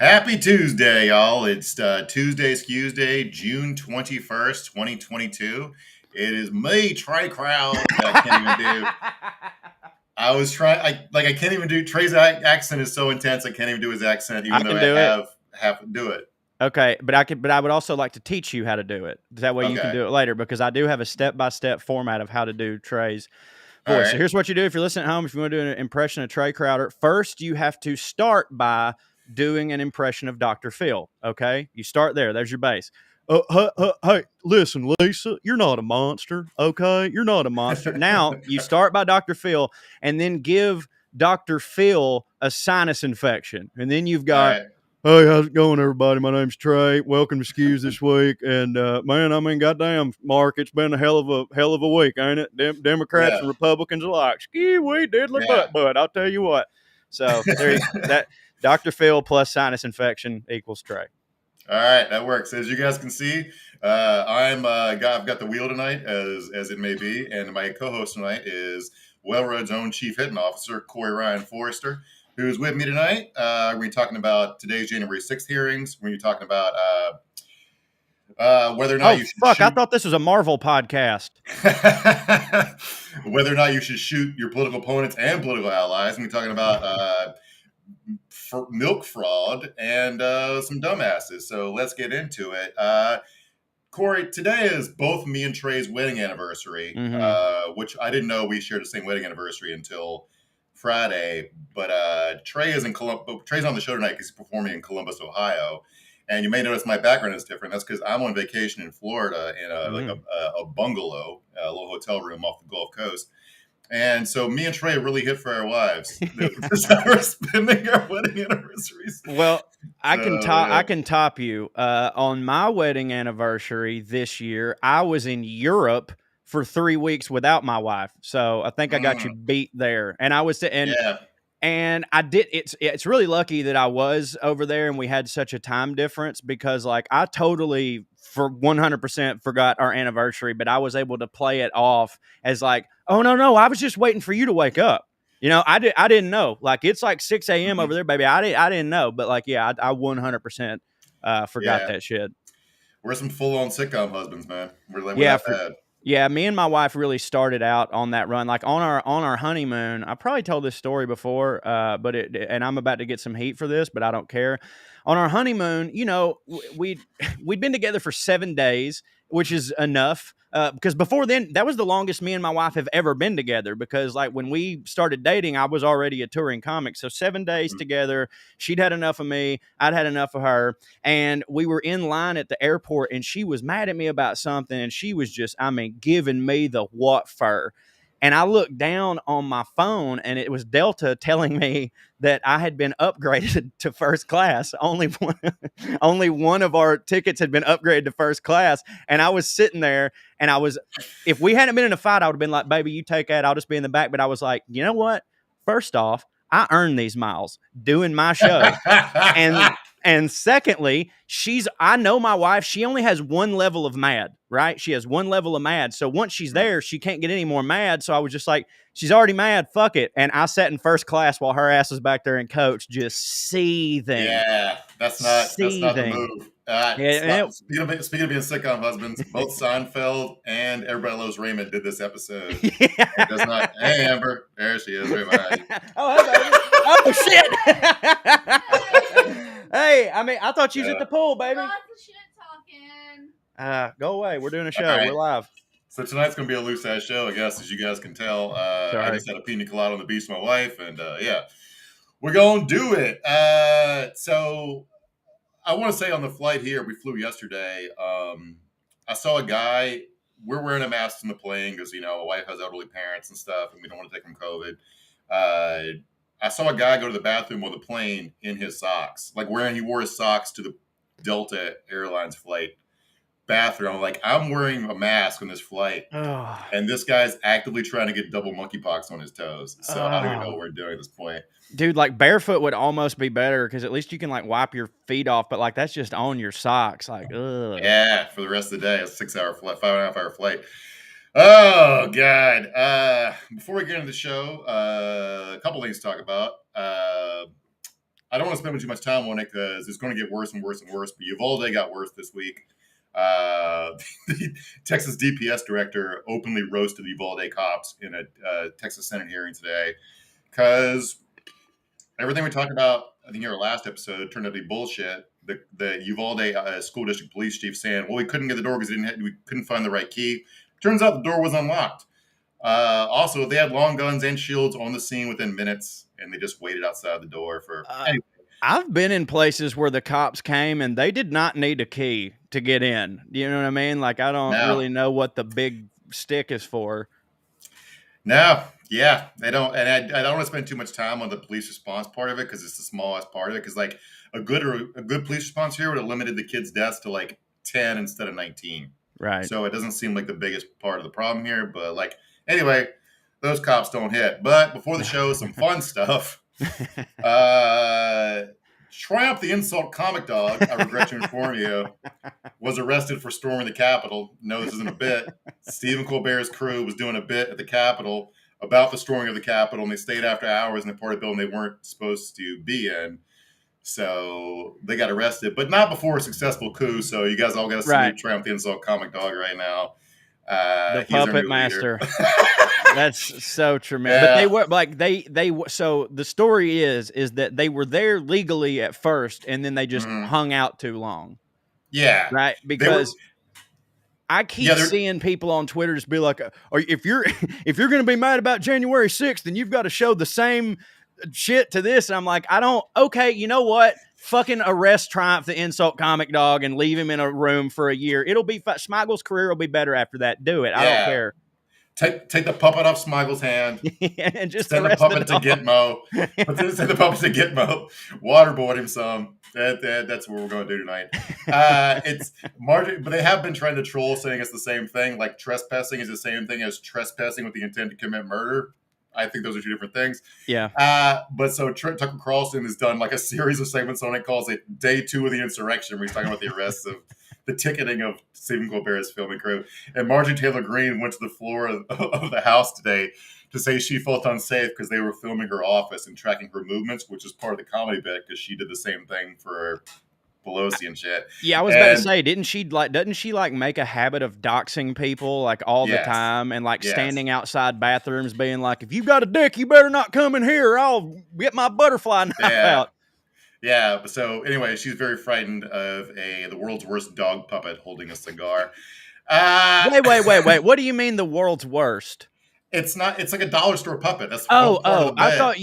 Happy Tuesday, y'all. It's Tuesday, Skewsday, June 21st, 2022. It is me, Trey Crowd, that I can't even do. I was trying, I can't even do, Trey's accent is so intense, I can't even do his accent, even though I have to do it. Okay, but I would also like to teach you how to do it. That way you can do it later, because I do have a step-by-step format of how to do Trey's voice. Right. So here's what you do if you're listening at home. If you want to do an impression of Trae Crowder, first you have to start by doing an impression of Dr. Phil. Okay, you start there. There's your base. Hey, listen, Lisa, you're not a monster. Okay, you're not a monster. Now you start by Dr. Phil, and then give Dr. Phil a sinus infection, and then you've got. Hey, how's it going, everybody? My name's Trey. Welcome to Skews this week. And man, I mean, goddamn, Mark, it's been a hell of a week, ain't it? Democrats and Republicans alike. Skew, we diddly butt. I'll tell you what. So there, that Dr. Phil plus sinus infection equals Trey. All right, that works. As you guys can see, I've got the wheel tonight, as it may be, and my co-host tonight is Wellroad's own Chief Hitting Officer, Corey Ryan Forrester, who's with me tonight. We're going to be talking about today's January 6th hearings. We're going to be talking about whether or not you should shoot. I thought this was a Marvel podcast. Whether or not you should shoot your political opponents and political allies. We're talking about milk fraud and some dumbasses. So let's get into it. Corey, today is both me and Trey's wedding anniversary, which I didn't know we shared the same wedding anniversary until Friday. But Trey is in Columbus. Trey's on the show tonight because he's performing in Columbus, Ohio. And you may notice my background is different. That's because I'm on vacation in Florida in a bungalow, a little hotel room off the Gulf Coast. And so me and Trey really hit for our wives. We're spending our wedding anniversaries. Well, I can top you. On my wedding anniversary this year, I was in Europe for 3 weeks without my wife. So I think I got you beat there. And I was and I did. It's really lucky that I was over there and we had such a time difference, because like I totally for 100% forgot our anniversary, but I was able to play it off as like, oh no, I was just waiting for you to wake up. You know, I didn't know. Like it's like 6 a.m. over there, baby. I didn't know, but like I 100% forgot that shit. We're some full-on sitcom husbands, man. We're that bad. Yeah, me and my wife really started out on that run. Like on our honeymoon, I probably told this story before, and I'm about to get some heat for this, but I don't care. On our honeymoon, you know, we'd been together for 7 days, which is enough. Because before then, that was the longest me and my wife have ever been together. Because like when we started dating, I was already a touring comic. So 7 days together, she'd had enough of me, I'd had enough of her, and we were in line at the airport, and she was mad at me about something, and she was just, giving me the what for. And I looked down on my phone, and it was Delta telling me that I had been upgraded to first class. Only one of our tickets had been upgraded to first class. And I was sitting there, and if we hadn't been in a fight, I would have been like, baby, you take that. I'll just be in the back. But I was like, you know what? First off, I earned these miles doing my show. And secondly, I know my wife, she only has one level of mad, right? She has one level of mad. So once she's there, she can't get any more mad. So I was just like, she's already mad. Fuck it. And I sat in first class while her ass was back there in coach, just seething. Yeah, that's not the move. Speaking of being sitcom husbands, both Seinfeld and Everybody Loves Raymond did this episode. It does not. Hey, Amber, there she is, right behind you. Oh, shit. Hey, I thought you was at the pool, baby. Lots of shit talking. Go away. We're doing a show. Right. We're live. So tonight's going to be a loose-ass show, I guess, as you guys can tell. I just had a pina colada on the beach with my wife, and we're going to do it. So I want to say on the flight here, we flew yesterday. I saw a guy. We're wearing a mask on the plane because, you know, a wife has elderly parents and stuff, and we don't want to take them COVID. I saw a guy go to the bathroom on the plane in his socks, like he wore his socks to the Delta Airlines flight bathroom. I'm like, I'm wearing a mask on this flight, and this guy's actively trying to get double monkeypox on his toes. So I don't even know what we're doing at this point. Dude, like barefoot would almost be better because at least you can like wipe your feet off, but like that's just on your socks. Like, ugh. Yeah, for the rest of the day, it's a 6-hour flight, 5.5-hour flight. Oh, God. Before we get into the show, a couple things to talk about. I don't want to spend too much time on it because it's going to get worse and worse and worse. But Uvalde got worse this week. The Texas DPS director openly roasted Uvalde cops in a Texas Senate hearing today because everything we talked about, I think in our last episode, turned out to be bullshit. The Uvalde school district police chief saying, "Well, we couldn't get the door because we couldn't find the right key." Turns out the door was unlocked. Also, they had long guns and shields on the scene within minutes, and they just waited outside the door for. Anyway. I've been in places where the cops came and they did not need a key to get in. You know what I mean? Like, I don't really know what the big stick is for. No, yeah, they don't. And I don't want to spend too much time on the police response part of it because it's the smallest part of it. Because like a good police response here would have limited the kids' deaths to like 10 instead of 19. Right. So it doesn't seem like the biggest part of the problem here. But like, anyway, those cops don't hit. But before the show, some fun stuff. Triumph, the insult comic dog, I regret to inform you, was arrested for storming the Capitol. No, this isn't a bit. Stephen Colbert's crew was doing a bit at the Capitol about the storming of the Capitol, and they stayed after hours in a part of the building they weren't supposed to be in. So they got arrested, but not before a successful coup. So you guys all got to see Triumph, the insult comic dog right now. The puppet master. That's so tremendous. Yeah. But they were like so the story is that they were there legally at first and then they just hung out too long. Yeah. Right? Because I keep seeing people on Twitter just be like, or if you're going to be mad about January 6th, then you've got to show the same shit to this. And I'm like, okay, you know what? Fucking arrest Triumph, the insult comic dog, and leave him in a room for a year. It'll be Smigel's career will be better after that. Do it. I don't care. Take the puppet off Smigel's hand and just send the puppet to Gitmo. Send the puppet to Gitmo. Waterboard him some. That's what we're going to do tonight. It's Martin, but they have been trying to troll, saying it's the same thing. Like trespassing is the same thing as trespassing with the intent to commit murder. I think those are two different things. Yeah. But so Tucker Carlson has done like a series of segments on it, calls it Day 2 of the Insurrection, where he's talking about the arrests of the ticketing of Stephen Colbert's filming crew. And Marjorie Taylor Greene went to the floor of the House today to say she felt unsafe because they were filming her office and tracking her movements, which is part of the comedy bit because she did the same thing for Pelosi and shit. Yeah, I was about to say, doesn't she make a habit of doxing people like all the time and like standing outside bathrooms being like, if you got a dick, you better not come in here. I'll get my butterfly knife out. Yeah, but so anyway, she's very frightened of the world's worst dog puppet holding a cigar. Wait. What do you mean the world's worst? It's not. It's like a dollar store puppet. That's I thought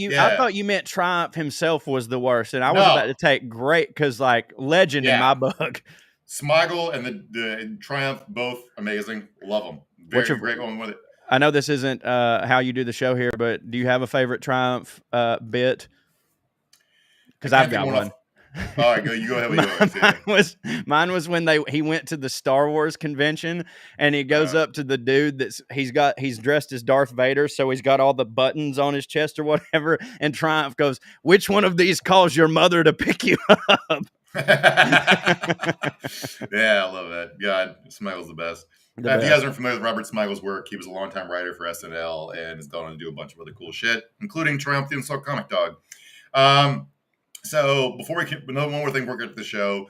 you meant Triumph himself was the worst, and I was about to take great because like legend in my book. Smigel and the Triumph both amazing. Love them. Very great one with it. I know this isn't how you do the show here, but do you have a favorite Triumph bit? Because I've got one. All right, you go ahead. Mine was when he went to the Star Wars convention and he goes up to the dude he's dressed as Darth Vader, so he's got all the buttons on his chest or whatever, and Triumph goes, "Which one of these calls your mother to pick you up?" Yeah, I love that. God, Smigel's the best. If you guys aren't familiar with Robert Smigel's work, he was a longtime writer for SNL and has gone on to do a bunch of other cool shit, including Triumph the Insult Comic Dog. So before one more thing, we're going to the show.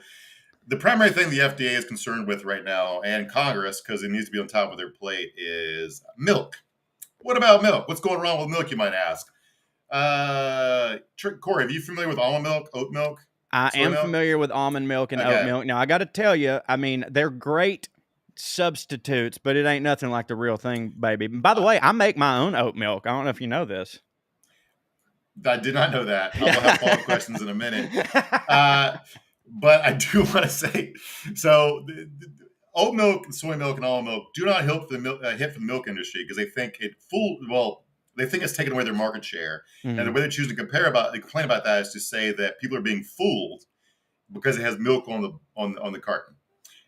The primary thing the FDA is concerned with right now, and Congress, because it needs to be on top of their plate, is milk. What about milk? What's going wrong with milk, you might ask? Corey, are you familiar with almond milk, oat milk? I am familiar with almond milk and oat milk. Now, I got to tell you, I mean, they're great substitutes, but it ain't nothing like the real thing, baby. By the way, I make my own oat milk. I don't know if you know this. I did not know that. I'll have follow-up questions in a minute. But I do want to say, so oat milk, soy milk, and almond milk do not help the hit for the milk industry because they think they think it's taken away their market share. Mm-hmm. And the way they choose to complain about that is to say that people are being fooled because it has milk on the carton.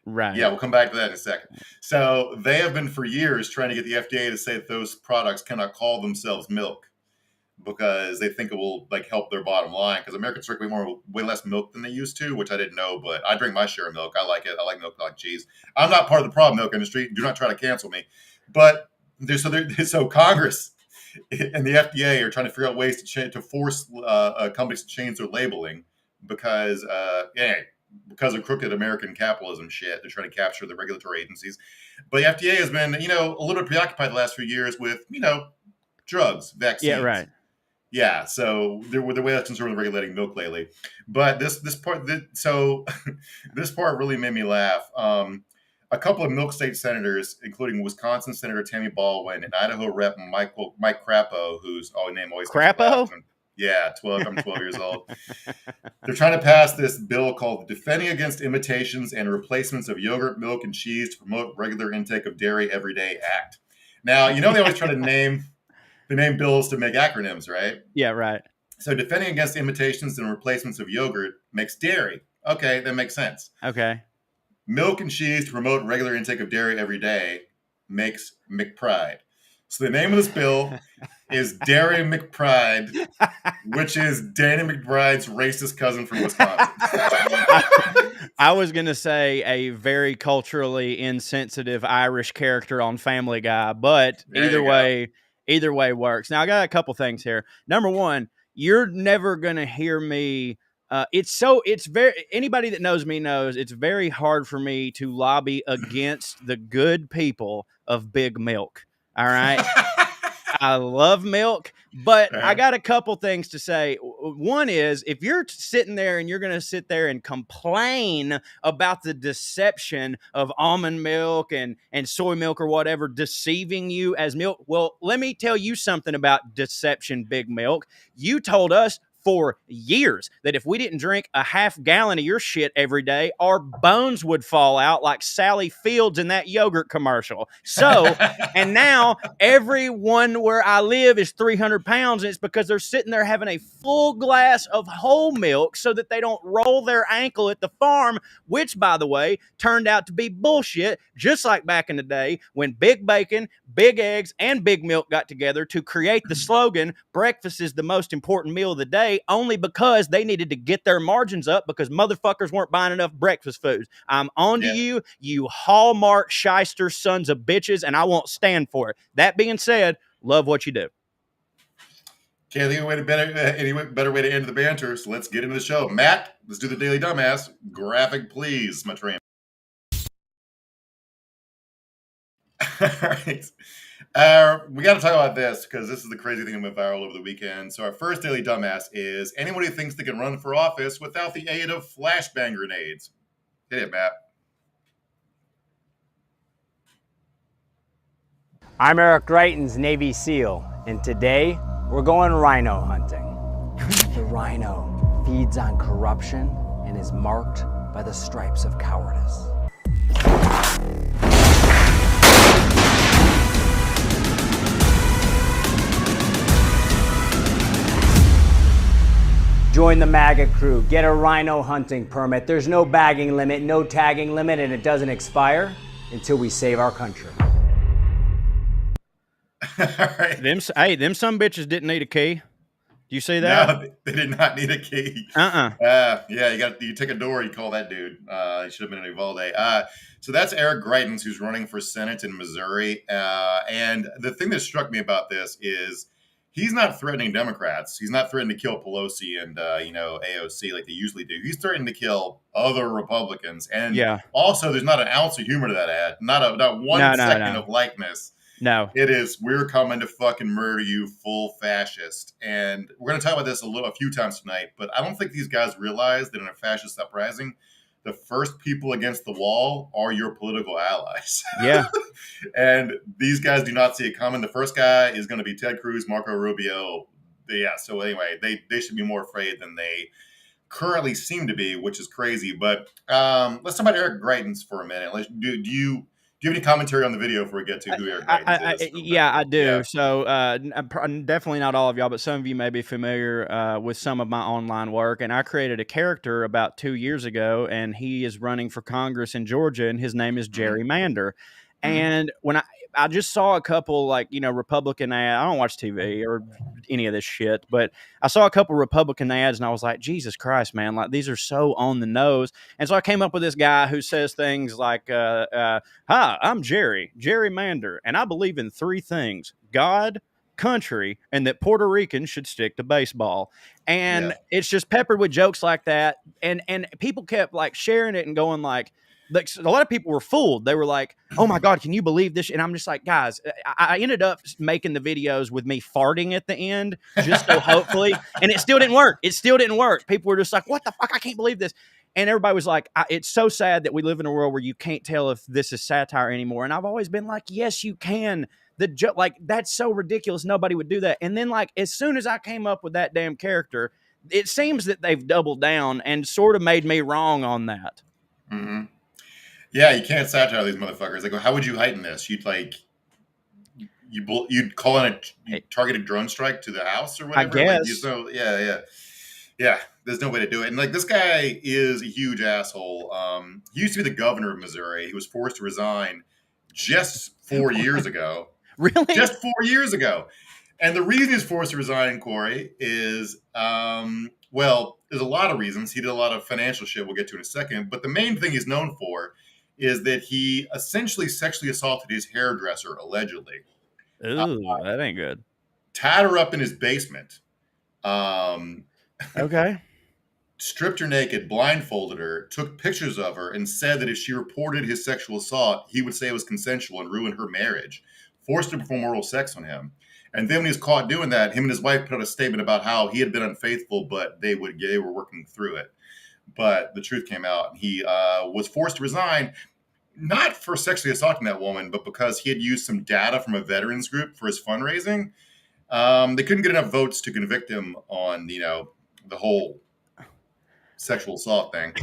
Right. Yeah, we'll come back to that in a second. So they have been for years trying to get the FDA to say that those products cannot call themselves milk, because they think it will help their bottom line. Because Americans drink way less milk than they used to, which I didn't know, but I drink my share of milk. I like it. I like milk like cheese. I'm not part of the problem milk industry. Do not try to cancel me. But so Congress and the FDA are trying to figure out ways to force companies to change their labeling because because of crooked American capitalism shit. They're trying to capture the regulatory agencies. But the FDA has been, a little bit preoccupied the last few years with, drugs, vaccines. Yeah, right. Yeah, so the way that's concerned with regulating milk lately. But this part really made me laugh. A couple of milk state senators, including Wisconsin Senator Tammy Baldwin and Idaho Rep. Mike Crapo, whose name always Crapo? Yeah, 12. I'm 12 years old. They're trying to pass this bill called the Defending Against Imitations and Replacements of Yogurt, Milk, and Cheese to Promote Regular Intake of Dairy Everyday Act. Now, they always try to name bills to make acronyms, right? Yeah, right. So Defending Against Imitations and Replacements of Yogurt makes dairy. Okay, that makes sense. Okay. Milk and cheese to promote regular intake of dairy every day makes McPride. So the name of this bill is Dairy McPride, which is Danny McBride's racist cousin from Wisconsin. I was going to say a very culturally insensitive Irish character on Family Guy, but either way works. Now, I got a couple things here. Number one, you're never going to hear me. Anybody that knows me knows it's very hard for me to lobby against the good people of Big Milk. All right. I love milk, but I got a couple things to say. One is, if you're sitting there and you're going to sit there and complain about the deception of almond milk and soy milk or whatever deceiving you as milk, well, let me tell you something about deception, Big Milk. You told us for years that if we didn't drink a half gallon of your shit every day, our bones would fall out like Sally Fields in that yogurt commercial. So, and now everyone where I live is 300 pounds, and it's because they're sitting there having a full glass of whole milk so that they don't roll their ankle at the farm, which, by the way, turned out to be bullshit, just like back in the day when Big Bacon, Big Eggs, and Big Milk got together to create the slogan, breakfast is the most important meal of the day, only because they needed to get their margins up because motherfuckers weren't buying enough breakfast foods. I'm on to you, you Hallmark shyster sons of bitches, and I won't stand for it. That being said, love what you do. Can't think of any better way to end the banter, so let's get into the show. Matt, let's do the Daily Dumbass. Graphic, please, my train. All right. We got to talk about this because this is the crazy thing that went viral over the weekend. So our first Daily Dumbass is anyone who thinks they can run for office without the aid of flashbang grenades. Hit it, Matt. I'm Eric Greitens, Navy SEAL, and today we're going rhino hunting. The rhino feeds on corruption and is marked by the stripes of cowardice. Join the MAGA crew, get a rhino hunting permit. There's no bagging limit, no tagging limit, and it doesn't expire until we save our country. Right. Them some bitches didn't need a key. Do you see that? No, they did not need a key. Yeah, you take a door, you call that dude. He should have been in Uvalde. So that's Eric Greitens, who's running for Senate in Missouri. And the thing that struck me about this is he's not threatening Democrats. He's not threatening to kill Pelosi and AOC like they usually do. He's threatening to kill other Republicans. And also, there's not an ounce of humor to that ad. Not one second of likeness. No, it is. We're coming to fucking murder you, full fascist. And we're going to talk about this a few times tonight. But I don't think these guys realize that in a fascist uprising, the first people against the wall are your political allies. Yeah. And these guys do not see it coming. The first guy is going to be Ted Cruz, Marco Rubio. Yeah. So anyway, they should be more afraid than they currently seem to be, which is crazy. But let's talk about Eric Greitens for a minute. Do you have any commentary on the video before we get to who Eric Greitens is? Yeah, I do. Yeah. So definitely not all of y'all, but some of you may be familiar with some of my online work. And I created a character about 2 years ago, and he is running for Congress in Georgia, and his name is Jerry Mander. And when I just saw a couple Republican ads. I don't watch TV or any of this shit, but I saw a couple Republican ads and I was like, Jesus Christ, man, like these are so on the nose. And so I came up with this guy who says things like, hi, I'm Jerry Mander, and I believe in three things: God, country and that Puerto Ricans should stick to baseball. And it's just peppered with jokes like that. And people kept like sharing it and going like a lot of people were fooled. They were like, oh my God, can you believe this? And I'm just like, guys, I ended up making the videos with me farting at the end, just so hopefully, and it still didn't work. It still didn't work. People were just like, what the fuck? I can't believe this. And everybody was like, it's so sad that we live in a world where you can't tell if this is satire anymore. And I've always been like, yes, you can. The joke, like, that's so ridiculous. Nobody would do that. And then, like, as soon as I came up with that damn character, it seems that they've doubled down and sort of made me wrong on that. Mm-hmm. Yeah, you can't satire these motherfuckers. Like, how would you heighten this? You'd like, you'd call in a targeted drone strike to the house or whatever. I guess. Like, yeah. There's no way to do it. And like, this guy is a huge asshole. He used to be the governor of Missouri. He was forced to resign just 4 years ago. Really? Just 4 years ago. And the reason he's forced to resign, Corey, is, well, there's a lot of reasons. He did a lot of financial shit we'll get to in a second. But the main thing he's known for is that he essentially sexually assaulted his hairdresser, allegedly. Ooh, that ain't good. Tied her up in his basement. Okay. Stripped her naked, blindfolded her, took pictures of her, and said that if she reported his sexual assault, he would say it was consensual and ruin her marriage. Forced to perform oral sex on him. And then when he was caught doing that, him and his wife put out a statement about how he had been unfaithful, but they were working through it. But the truth came out. He was forced to resign, not for sexually assaulting that woman, but because he had used some data from a veterans group for his fundraising. They couldn't get enough votes to convict him on, the whole sexual assault thing.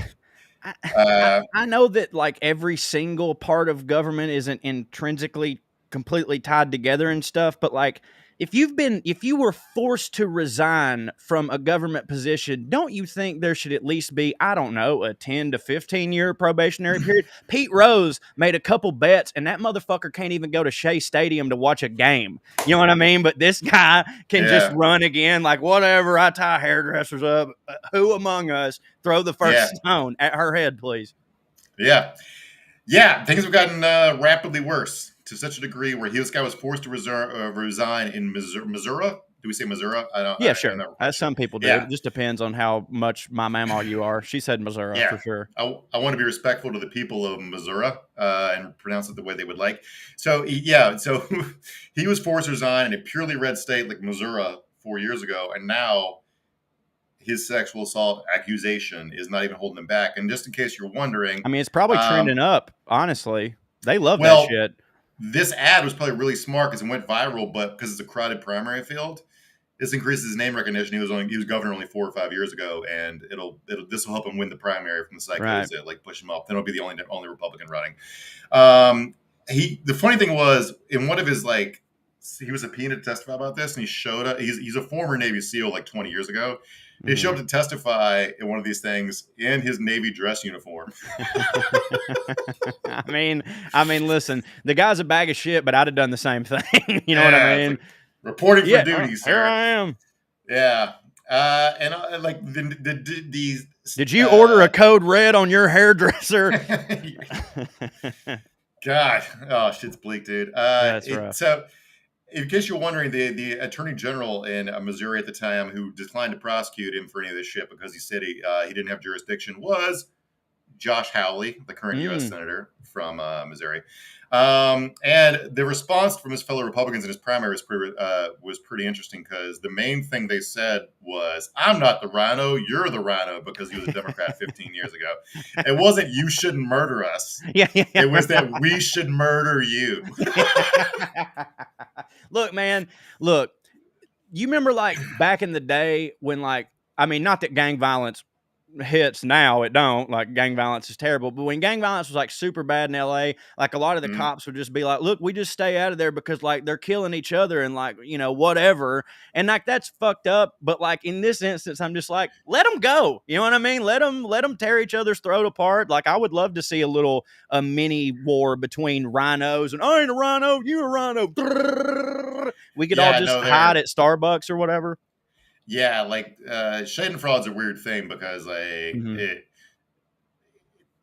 I know that like every single part of government isn't intrinsically completely tied together and stuff, but like if you were forced to resign from a government position, don't you think there should at least be, I don't know, a 10 to 15 year probationary period? Pete Rose made a couple bets and that motherfucker can't even go to Shea Stadium to watch a game. You know what I mean? But this guy can just run again, like whatever, I tie hairdressers up. Who among us throw the first stone at her head, please? Yeah, things have gotten rapidly worse. To such a degree where this guy was forced to resign in Missouri. Do we say Missouri? Yeah, sure. As some people do. It just depends on how much my mama you are. She said Missouri for sure. I want to be respectful to the people of Missouri and pronounce it the way they would like. So he was forced to resign in a purely red state like Missouri 4 years ago, and now his sexual assault accusation is not even holding him back. And just in case you're wondering, I mean, it's probably trending up. Honestly, they love that shit. This ad was probably really smart because it went viral, but because it's a crowded primary field, this increases his name recognition. He was governor only 4 or 5 years ago, and this will help him win the primary from the psychos that like push him up. Then it'll be the only Republican running. The funny thing was in one of his he was subpoenaed to testify about this, and he showed up. He's a former Navy SEAL 20 years ago. He showed up to testify in one of these things in his Navy dress uniform. I mean, listen, the guy's a bag of shit, but I'd have done the same thing. You know what I mean? Like reporting for duty, sir. Here I am. Yeah. These. Did you order a code red on your hairdresser? God. Oh, shit's bleak, dude. That's rough. So, in case you're wondering, the attorney general in Missouri at the time who declined to prosecute him for any of this shit because he said he didn't have jurisdiction was Josh Hawley, the current U.S. senator from Missouri. And the response from his fellow Republicans in his primary was pretty interesting because the main thing they said was, I'm not the rhino, you're the rhino, because he was a Democrat 15 years ago. It wasn't you shouldn't murder us. It was that we should murder you. Look, man, you remember back in the day when not that gang violence hits now, it don't, gang violence is terrible, but when gang violence was super bad in LA, a lot of the cops would just be like, look, we just stay out of there because they're killing each other and whatever, and that's fucked up. But in this instance, I'm just let them go, you know what I mean? Let them tear each other's throat apart. I would love to see a mini war between rhinos, and I ain't a rhino, you a rhino. We could all just hide at Starbucks or whatever. Yeah, Schadenfraud's a weird thing because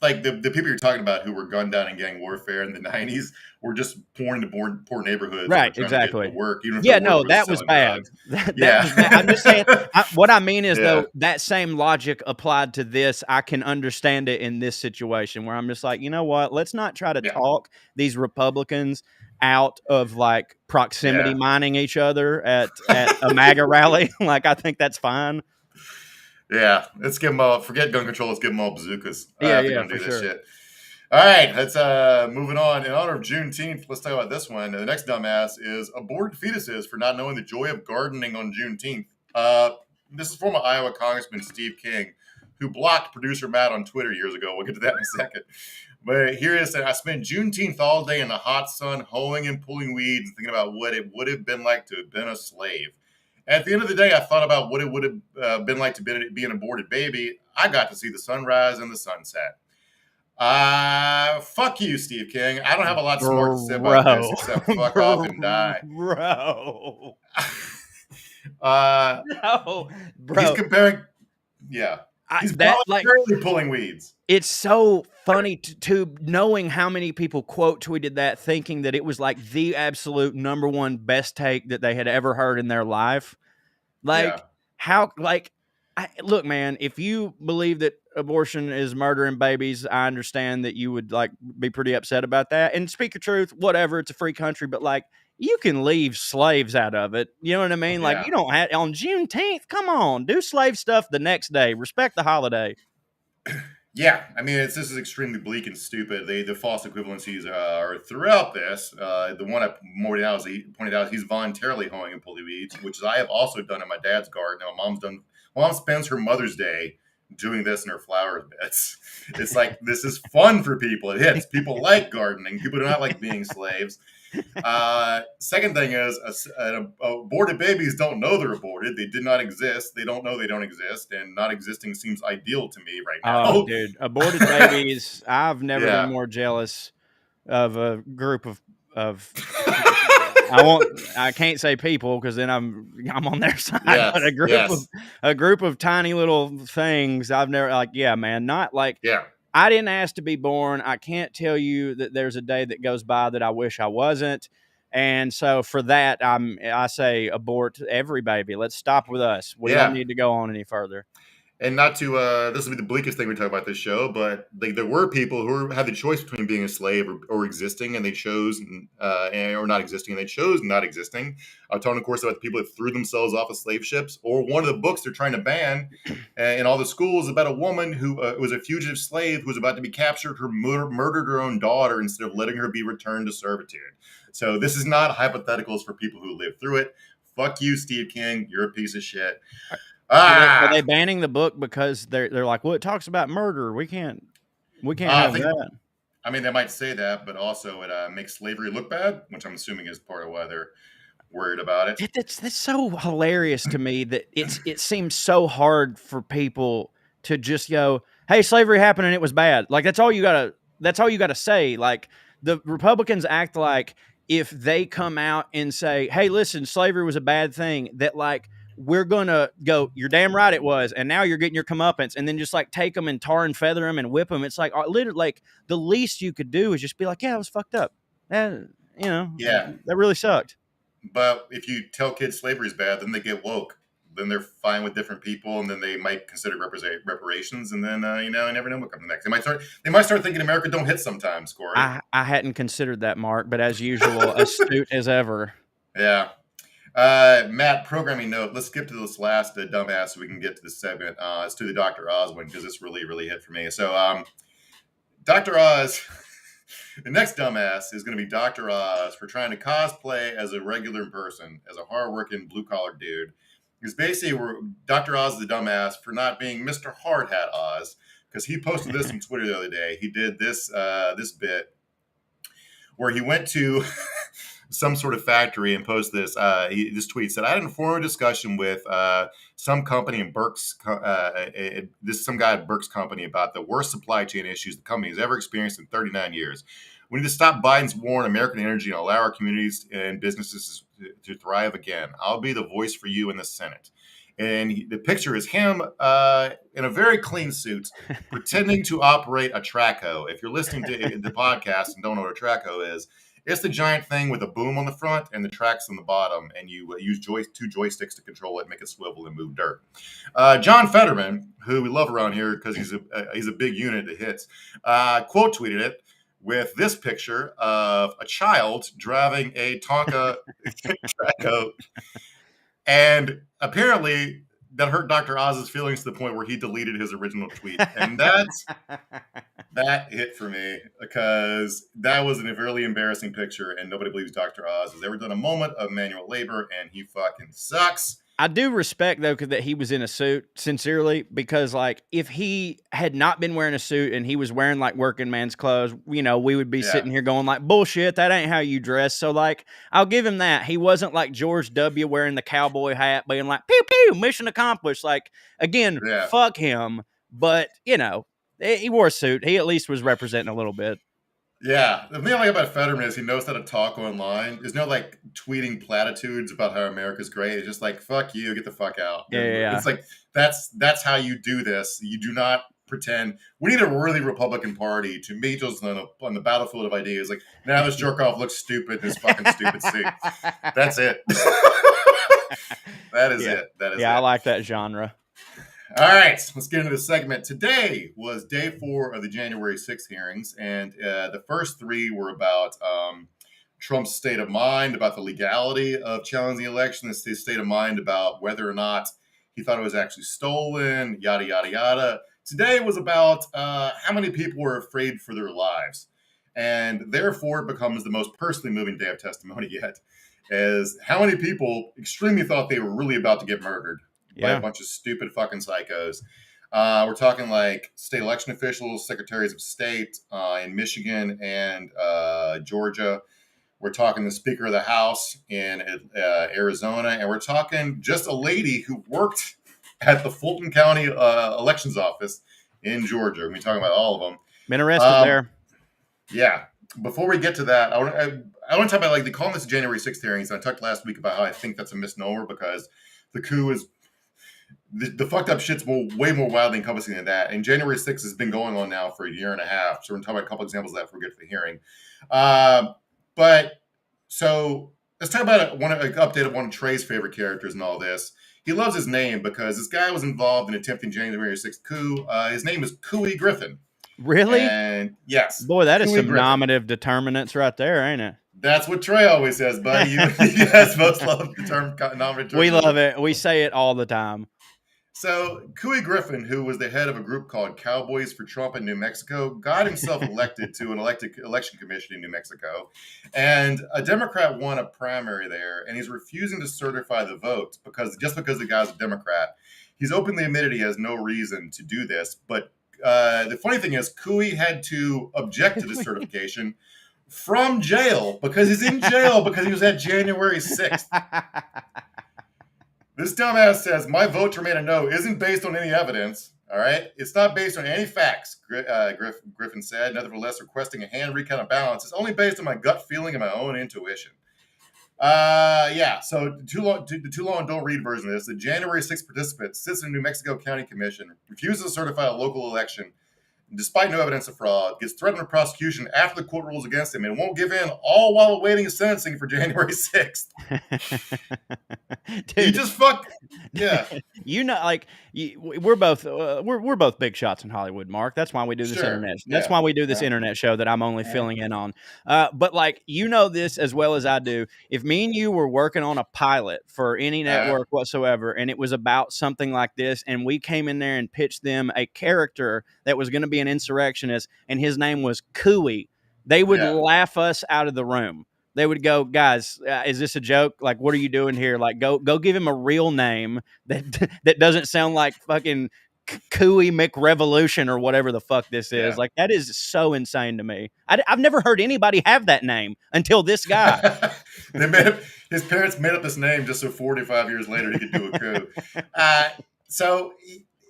like the people you're talking about who were gunned down in gang warfare in the 90s were just born into poor neighborhoods. Right, trying exactly. To get to work, even if Yeah, their work no, that was bad. Drugs. That was bad. I'm just saying, what I mean is, Yeah. though, that same logic applied to this, I can understand it in this situation where I'm just like, you know what? Let's not try to talk these Republicans out of like proximity mining each other at a MAGA rally. Like, I think that's fine. Yeah, let's give them all. Forget gun control. Let's give them all bazookas. Yeah, for sure. Shit. All right, let's moving on. In honor of Juneteenth, let's talk about this one. The next dumbass is aborted fetuses for not knowing the joy of gardening on Juneteenth. This is former Iowa Congressman Steve King, who blocked producer Matt on Twitter years ago. We'll get to that in a second. But here it is. I spent Juneteenth all day in the hot sun, hoeing and pulling weeds, and thinking about what it would have been like to have been a slave. At the end of the day, I thought about what it would have been like to be an aborted baby. I got to see the sunrise and the sunset. Fuck you, Steve King. I don't have a lot smart to say about this except fuck off and die. Bro. No, bro. He's comparing. Yeah. He's voluntarily pulling weeds. It's so funny to knowing how many people quote tweeted that, thinking that it was like the absolute number one best take that they had ever heard in their life. Like, look, man, if you believe that abortion is murdering babies, I understand that you would like be pretty upset about that. And speak your truth, whatever, it's a free country, but like, you can leave slaves out of it. You know what I mean? Yeah. Like, you don't have on Juneteenth. Come on, do slave stuff the next day. Respect the holiday. Yeah, I mean, this is extremely bleak and stupid. The false equivalencies are throughout this. The one I pointed out is he's voluntarily hoeing and pulling weeds, which I have also done in my dad's garden. My mom spends her Mother's Day doing this in her flower beds. It's like, this is fun for people. It hits. People like gardening. People do not like being slaves. Second thing is, aborted babies don't know they're aborted. They did not exist. They don't know they don't exist, and not existing seems ideal to me right now. Oh, dude, aborted babies. I've never been more jealous of a group of I can't say people because then I'm on their side. Yes, but a group of tiny little things. I've never not like. Yeah. I didn't ask to be born. I can't tell you that there's a day that goes by that I wish I wasn't. And so for that, I say abort every baby. Let's stop with us. We don't need to go on any further. And not to, this will be the bleakest thing we talk about this show, but there were people who had the choice between being a slave or existing, and they chose, or not existing, and they chose not existing. I'm talking, of course, about the people that threw themselves off of slave ships, or one of the books they're trying to ban in all the schools about a woman who was a fugitive slave who was about to be captured, who murdered her own daughter instead of letting her be returned to servitude. So this is not hypotheticals for people who lived through it. Fuck you, Steve King. You're a piece of shit. Are they banning the book because they're like, well, it talks about murder. We can't have that. I mean, they might say that, but also it makes slavery look bad, which I'm assuming is part of why they're worried about it. That's so hilarious to me that it seems so hard for people to just go, hey, slavery happened and it was bad. Like that's all you gotta say. Like the Republicans act like if they come out and say, hey, listen, slavery was a bad thing, that like we're going to go, you're damn right it was, and now you're getting your comeuppance, and then just like take them and tar and feather them and whip them. It's like literally like the least you could do is just be like, yeah, it was fucked up. That really sucked. But if you tell kids slavery is bad, then they get woke. Then they're fine with different people, and then they might consider reparations, and then you never know what comes next. They might start thinking America don't hit sometimes, Corey. I hadn't considered that, Mark, but as usual, astute as ever. Yeah. Matt, programming note. Let's skip to this last dumbass so we can get to this segment. It's to the Dr. Oz one because this really, really hit for me. So, Dr. Oz, the next dumbass is going to be Dr. Oz for trying to cosplay as a regular person, as a hardworking blue-collar dude. Because basically, Dr. Oz is the dumbass for not being Mr. Hard Hat Oz, because he posted this on Twitter the other day. He did this bit where he went to some sort of factory and posted this. This tweet said, I had an informal discussion with some company in Burke's, some guy at Burke's company about the worst supply chain issues the company has ever experienced in 39 years. We need to stop Biden's war on American energy and allow our communities and businesses to thrive again. I'll be the voice for you in the Senate. And the picture is him in a very clean suit, pretending to operate a traco. If you're listening to the podcast and don't know what a traco is, it's the giant thing with a boom on the front and the tracks on the bottom, and you use two joysticks to control it, make it swivel and move dirt. John Fetterman, who we love around here because he's a big unit that hits, quote tweeted it with this picture of a child driving a Tonka traco. And apparently that hurt Dr. Oz's feelings to the point where he deleted his original tweet. And that hit for me because that was a really embarrassing picture and nobody believes Dr. Oz has ever done a moment of manual labor and he fucking sucks. I do respect, though, that he was in a suit, sincerely, because, like, if he had not been wearing a suit and he was wearing, like, working man's clothes, we would be sitting here going, like, bullshit, that ain't how you dress. So, like, I'll give him that. He wasn't like George W. wearing the cowboy hat, being like, pew, pew, mission accomplished. Like, again, fuck him. But, he wore a suit. He at least was representing a little bit. Yeah, the thing I like about Fetterman is he knows how to talk online. There's no like tweeting platitudes about how America's great. It's just like, fuck you, get the fuck out. Yeah. It's like that's how you do this. You do not pretend. We need a really Republican Party to meet us on the battlefield of ideas. Like, now this jerk off looks stupid in his fucking stupid suit. That's it. That is it. That is it. I like that genre. All right, let's get into the segment. Today was day 4 of the January 6th hearings, and the first 3 were about Trump's state of mind, about the legality of challenging the election, his state of mind about whether or not he thought it was actually stolen, yada, yada, yada. Today was about how many people were afraid for their lives, and therefore it becomes the most personally moving day of testimony yet, as how many people extremely thought they were really about to get murdered by a bunch of stupid fucking psychos. We're talking like state election officials, secretaries of state in Michigan and Georgia. We're talking the Speaker of the House in Arizona. And we're talking just a lady who worked at the Fulton County elections office in Georgia. We're talking about all of them. Been arrested there. Yeah. Before we get to that, I want to talk about, like, they call this January 6th hearings. And I talked last week about how I think that's a misnomer because the coup is the fucked up shit's way more wildly encompassing than that. And January 6th has been going on now for a year and a half. So we're going to talk about a couple examples of that before we get to the hearing. So let's talk about an update of one of Trey's favorite characters in all this. He loves his name because this guy was involved in attempting January 6th coup. His name is Couey Griffin. Really? And yes. Boy, that is some nominative determinants right there, ain't it? That's what Trey always says, buddy. You guys most love the term nominative. We love it. We say it all the time. So Couey Griffin, who was the head of a group called Cowboys for Trump in New Mexico, got himself elected to an election commission in New Mexico. And a Democrat won a primary there, and he's refusing to certify the vote because the guy's a Democrat. He's openly admitted he has no reason to do this. But the funny thing is, Couey had to object to the certification from jail because he's in jail because he was at January 6th. This dumbass says, my vote to remain a no isn't based on any evidence, all right? It's not based on any facts, Griffin said, nevertheless requesting a hand recount of balance. It's only based on my gut feeling and my own intuition. So the too long don't read version of this. The January 6th participant sits in the New Mexico County Commission, refuses to certify a local election, despite no evidence of fraud, gets threatened with prosecution after the court rules against him, and won't give in, all while awaiting his sentencing for January 6th. Dude, he just fucked. Yeah. We're both big shots in Hollywood, Mark. That's why we do this internet. That's why we do this internet show that I'm only filling in on. But this as well as I do. If me and you were working on a pilot for any network whatsoever, and it was about something like this, and we came in there and pitched them a character that was going to be an insurrectionist, and his name was Couey, they would laugh us out of the room. They would go, guys, is this a joke? Like, what are you doing here? Like, go give him a real name that doesn't sound like fucking Couey McRevolution or whatever the fuck this is. Yeah. Like, that is so insane to me. I've never heard anybody have that name until this guy. His parents made up this name just so 45 years later he could do a coup. So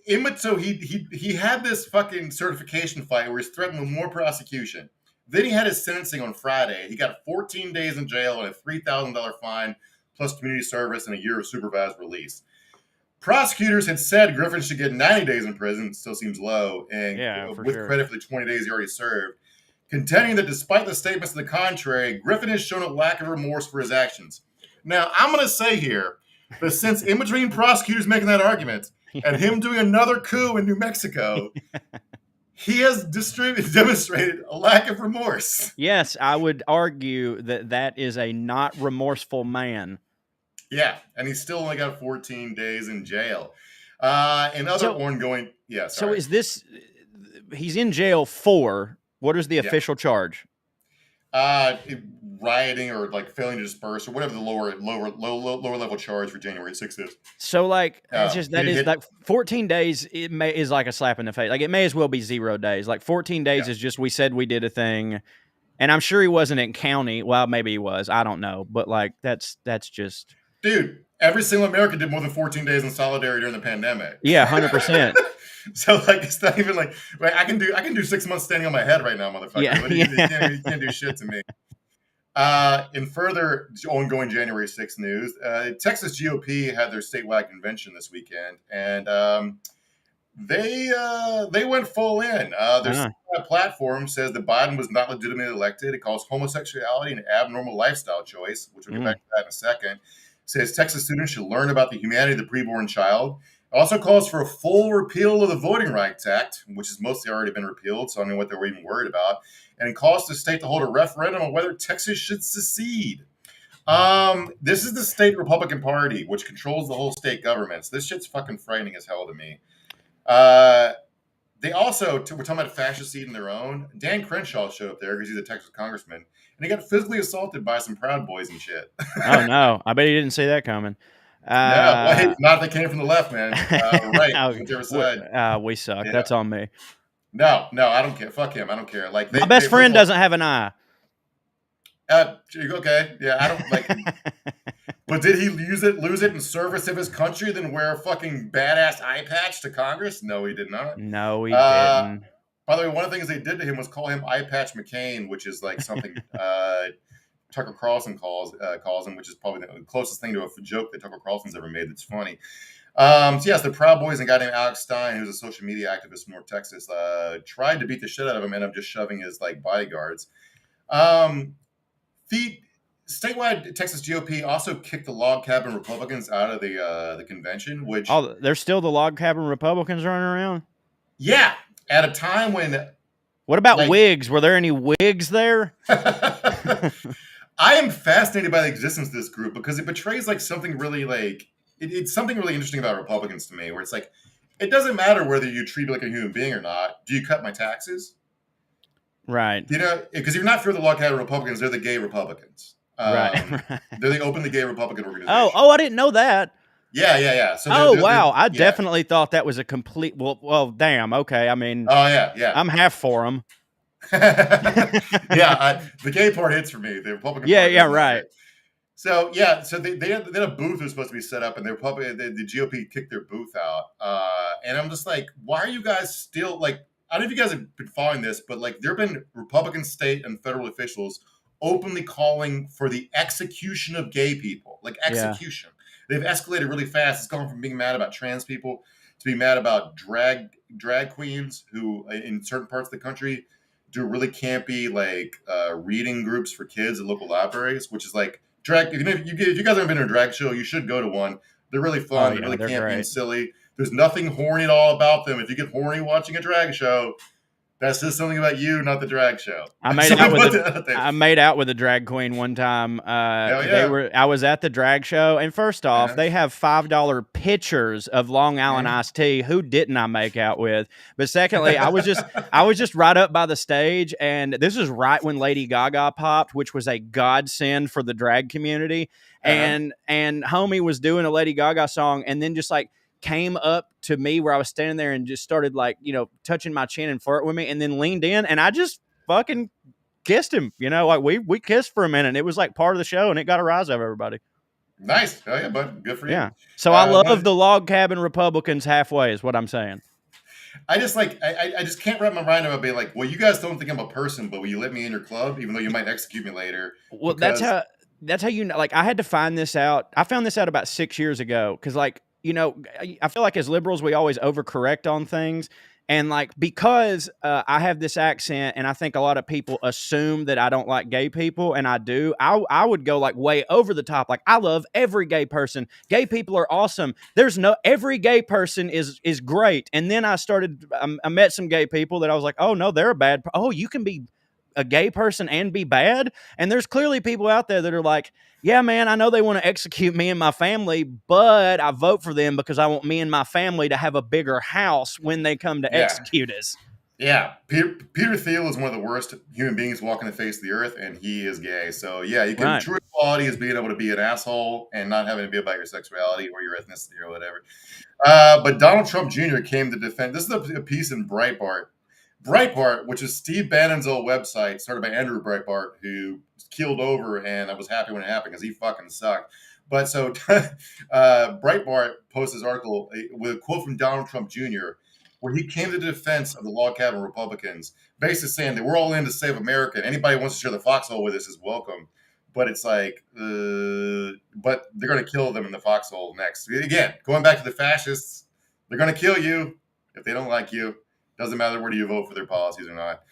he had this fucking certification fight where he's threatened with more prosecution. Then he had his sentencing on Friday. He got 14 days in jail and a $3,000 fine, plus community service and a year of supervised release. prosecutors had said Griffin should get 90 days in prison. It still seems low, and with credit for the 20 days he already served. Contending that despite the statements to the contrary, Griffin has shown a lack of remorse for his actions. Now, I'm going to say here that since in between prosecutors making that argument and him doing another coup in New Mexico, he has demonstrated a lack of remorse. Yes, I would argue that is a not remorseful man. Yeah, and he's still only got 14 days in jail. And other ongoing... Yeah, sorry. So is this... He's in jail for... What is the official charge? Rioting or like failing to disperse or whatever the lower level charge for January 6th is. So like it's just like 14 days is like a slap in the face. Like it may as well be 0 days. Like 14 days is just we said we did a thing, and I'm sure he wasn't in county. Well, maybe he was. I don't know, but like that's just dude. Every single American did more than 14 days in solidarity during the pandemic. Yeah, 100%. So like it's not even like I can do 6 months standing on my head right now, motherfucker. Yeah. You can't do shit to me. In further ongoing January 6th news, Texas GOP had their statewide convention this weekend, and they went full in. Their platform says that Biden was not legitimately elected. It calls homosexuality an abnormal lifestyle choice, which we'll get back to that in a second. Says Texas students should learn about the humanity of the preborn child. Also calls for a full repeal of the Voting Rights Act, which has mostly already been repealed, so I don't know what they were even worried about. And calls the state to hold a referendum on whether Texas should secede. This is the state Republican Party, which controls the whole state government. So this shit's fucking frightening as hell to me. They also, we're talking about fascists eating their own. Dan Crenshaw showed up there because he's a Texas congressman, and he got physically assaulted by some Proud Boys and shit. Oh, no. I bet he didn't see that coming. Well, not if they came from the left, man. Right, whichever side. We suck. Yeah. That's on me. No, I don't care. Fuck him. I don't care. Like my best friend doesn't have an eye. Okay. Yeah, I don't like. But did he lose it in service of his country, then wear a fucking badass eye patch to Congress? No, he did not. No, he didn't. By the way, one of the things they did to him was call him Eye Patch McCain, which is like something Tucker Carlson calls him, which is probably the closest thing to a joke that Tucker Carlson's ever made that's funny. So yes, the Proud Boys and a guy named Alex Stein, who's a social media activist from North Texas, tried to beat the shit out of him, and I'm just shoving his like bodyguards. The statewide Texas GOP also kicked the log cabin Republicans out of the convention, which there's still the log cabin Republicans running around. Yeah, at a time when. What about wigs? Were there any wigs there? I am fascinated by the existence of this group because it betrays like something really like it's something really interesting about Republicans to me, where it's like it doesn't matter whether you treat me like a human being or not. Do you cut my taxes? Right. You know, because you're not for the log cabin Republicans; they're the gay Republicans. Right. They're the openly gay Republican organization. Oh, I didn't know that. Yeah. So wow, I definitely thought that was a complete. Well, damn. Okay, I mean. Oh yeah. I'm half for them. The gay part hits for me. The Republican. Yeah, right. So they had a booth that was supposed to be set up, and the GOP kicked their booth out. And I'm just like, why are you guys still like? I don't know if you guys have been following this, but like there have been Republican state and federal officials openly calling for the execution of gay people, like execution. Yeah. They've escalated really fast. It's gone from being mad about trans people to being mad about drag queens who, in certain parts of the country, do really campy like reading groups for kids at local libraries, which is like drag. If you guys haven't been to a drag show, you should go to one. They're really fun. They're really campy and silly. There's nothing horny at all about them. If you get horny watching a drag show, that says something about you, not the drag show. I made out with a drag queen one time. I was at the drag show, and first off, they have $5 pitchers of Long Island iced tea. Who didn't I make out with? But secondly, I was just right up by the stage, and this is right when Lady Gaga popped, which was a godsend for the drag community. And homie was doing a Lady Gaga song, and then just like came up to me where I was standing there and just started like, touching my chin and flirt with me, and then leaned in, and I just fucking kissed him. Like we kissed for a minute. It was like part of the show, and it got a rise out of everybody. Nice. Oh yeah, bud. Good for you. Yeah. So I love the log cabin Republicans halfway is what I'm saying. I just like, I just can't wrap my mind around being like, well, you guys don't think I'm a person, but will you let me in your club, even though you might execute me later? Well, that's how like I had to find this out. I found this out about 6 years ago. 'Cause like, I feel like as liberals, we always overcorrect on things. And like, because I have this accent and I think a lot of people assume that I don't like gay people, and I do, I would go like way over the top. Like, I love every gay person. Gay people are awesome. Every gay person is great. And then I met some gay people that I was like, oh no, they're you can be a gay person and be bad. And there's clearly people out there that are like, yeah, man, I know they want to execute me and my family, but I vote for them because I want me and my family to have a bigger house when they come to execute us. Yeah. Peter Thiel is one of the worst human beings walking the face of the earth, and he is gay. So, yeah, you can true equality is being able to be an asshole and not having to be about your sexuality or your ethnicity or whatever. But Donald Trump Jr. came to defend. This is a piece in Breitbart. Breitbart, which is Steve Bannon's old website, started by Andrew Breitbart, who keeled over, and I was happy when it happened because he fucking sucked. But so Breitbart posted this article with a quote from Donald Trump Jr., where he came to the defense of the log cabin Republicans, basically saying that we're all in to save America. Anybody who wants to share the foxhole with us is welcome. But it's like, but they're going to kill them in the foxhole next. Again, going back to the fascists, they're going to kill you if they don't like you. Doesn't matter whether you vote for their policies or not.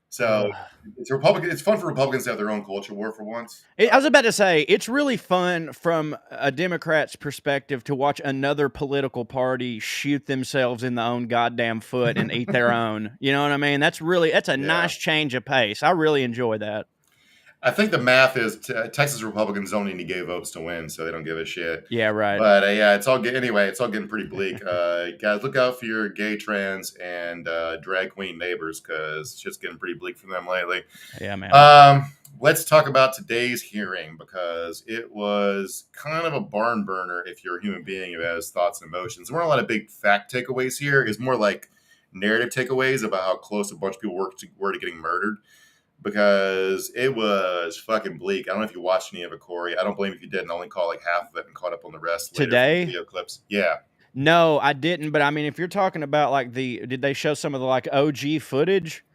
So it's fun for Republicans to have their own culture war for once. I was about to say, it's really fun from a Democrat's perspective to watch another political party shoot themselves in the own goddamn foot and eat their own. You know what I mean? That's a nice change of pace. I really enjoy that. I think the math is Texas Republicans don't need any gay votes to win, so they don't give a shit. Yeah, right. But it's all it's all getting pretty bleak. Guys, look out for your gay, trans, and drag queen neighbors, because shit's getting pretty bleak for them lately. Yeah, man. Let's talk about today's hearing, because it was kind of a barn burner if you're a human being who has thoughts and emotions. There weren't a lot of big fact takeaways here. It's more like narrative takeaways about how close a bunch of people were to getting murdered. Because it was fucking bleak. I don't know if you watched any of it, Corey. I don't blame if you didn't. I only caught like half of it and caught up on the rest later today. Video clips. Yeah. No, I didn't. But I mean, if you're talking about like did they show some of the like OG footage?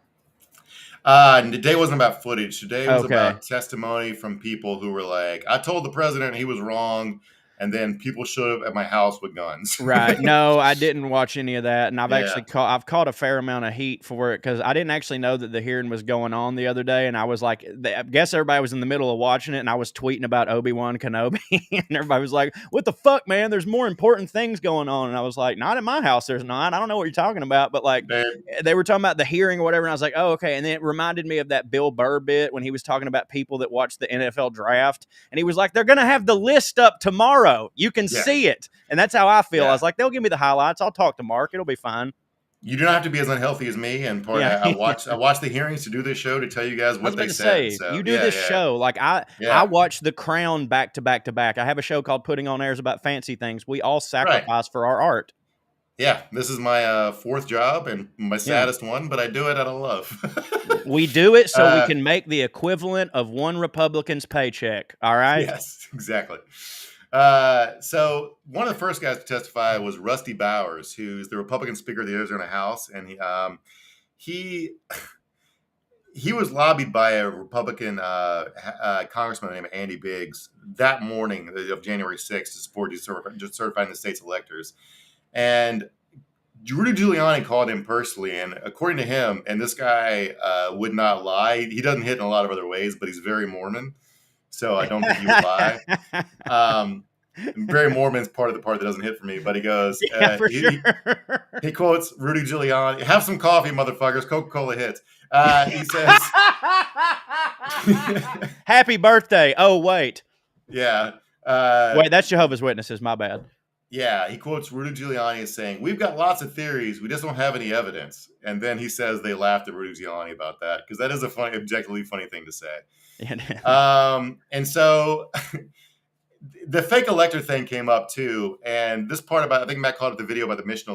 Today wasn't about footage. Today was about testimony from people who were like, I told the president he was wrong. And then people showed up at my house with guns. Right. No, I didn't watch any of that. And I've caught a fair amount of heat for it, because I didn't actually know that the hearing was going on the other day. And I was like, I guess everybody was in the middle of watching it, and I was tweeting about Obi-Wan Kenobi. And everybody was like, what the fuck, man? There's more important things going on. And I was like, not at my house, there's not. I don't know what you're talking about. But like, they were talking about the hearing or whatever. And I was like, oh, okay. And then it reminded me of that Bill Burr bit when he was talking about people that watched the NFL draft. And he was like, they're going to have the list up tomorrow. You can see it. And that's how I feel. I was like, they'll give me the highlights. I'll talk to Mark. It'll be fine. You don't have to be as unhealthy as me. And I watch the hearings to do this show to tell you guys what they said. So, you do this show. Like I watch The Crown back to back to back. I have a show called Putting on Airs about fancy things. We all sacrifice for our art. Yeah, this is my fourth job and my saddest one, but I do it out of love. We do it so we can make the equivalent of one Republican's paycheck. All right? Yes, exactly. So one of the first guys to testify was Rusty Bowers, who's the Republican Speaker of the Arizona House, and he was lobbied by a Republican congressman named Andy Biggs that morning of January 6th to support certifying the state's electors. And Rudy Giuliani called him personally, and according to him, and this guy would not lie, he doesn't hit in a lot of other ways, but he's very Mormon. So I don't think he would lie. Very Mormon's part of the part that doesn't hit for me, but he goes, he quotes Rudy Giuliani, have some coffee, motherfuckers, Coca-Cola hits. He says, happy birthday. Oh, wait. Yeah. Wait, that's Jehovah's Witnesses. My bad. Yeah. He quotes Rudy Giuliani as saying, we've got lots of theories. We just don't have any evidence. And then he says they laughed at Rudy Giuliani about that, because that is a objectively funny thing to say. And so the fake elector thing came up too, and this part about, I think Matt called it the video about the Michigan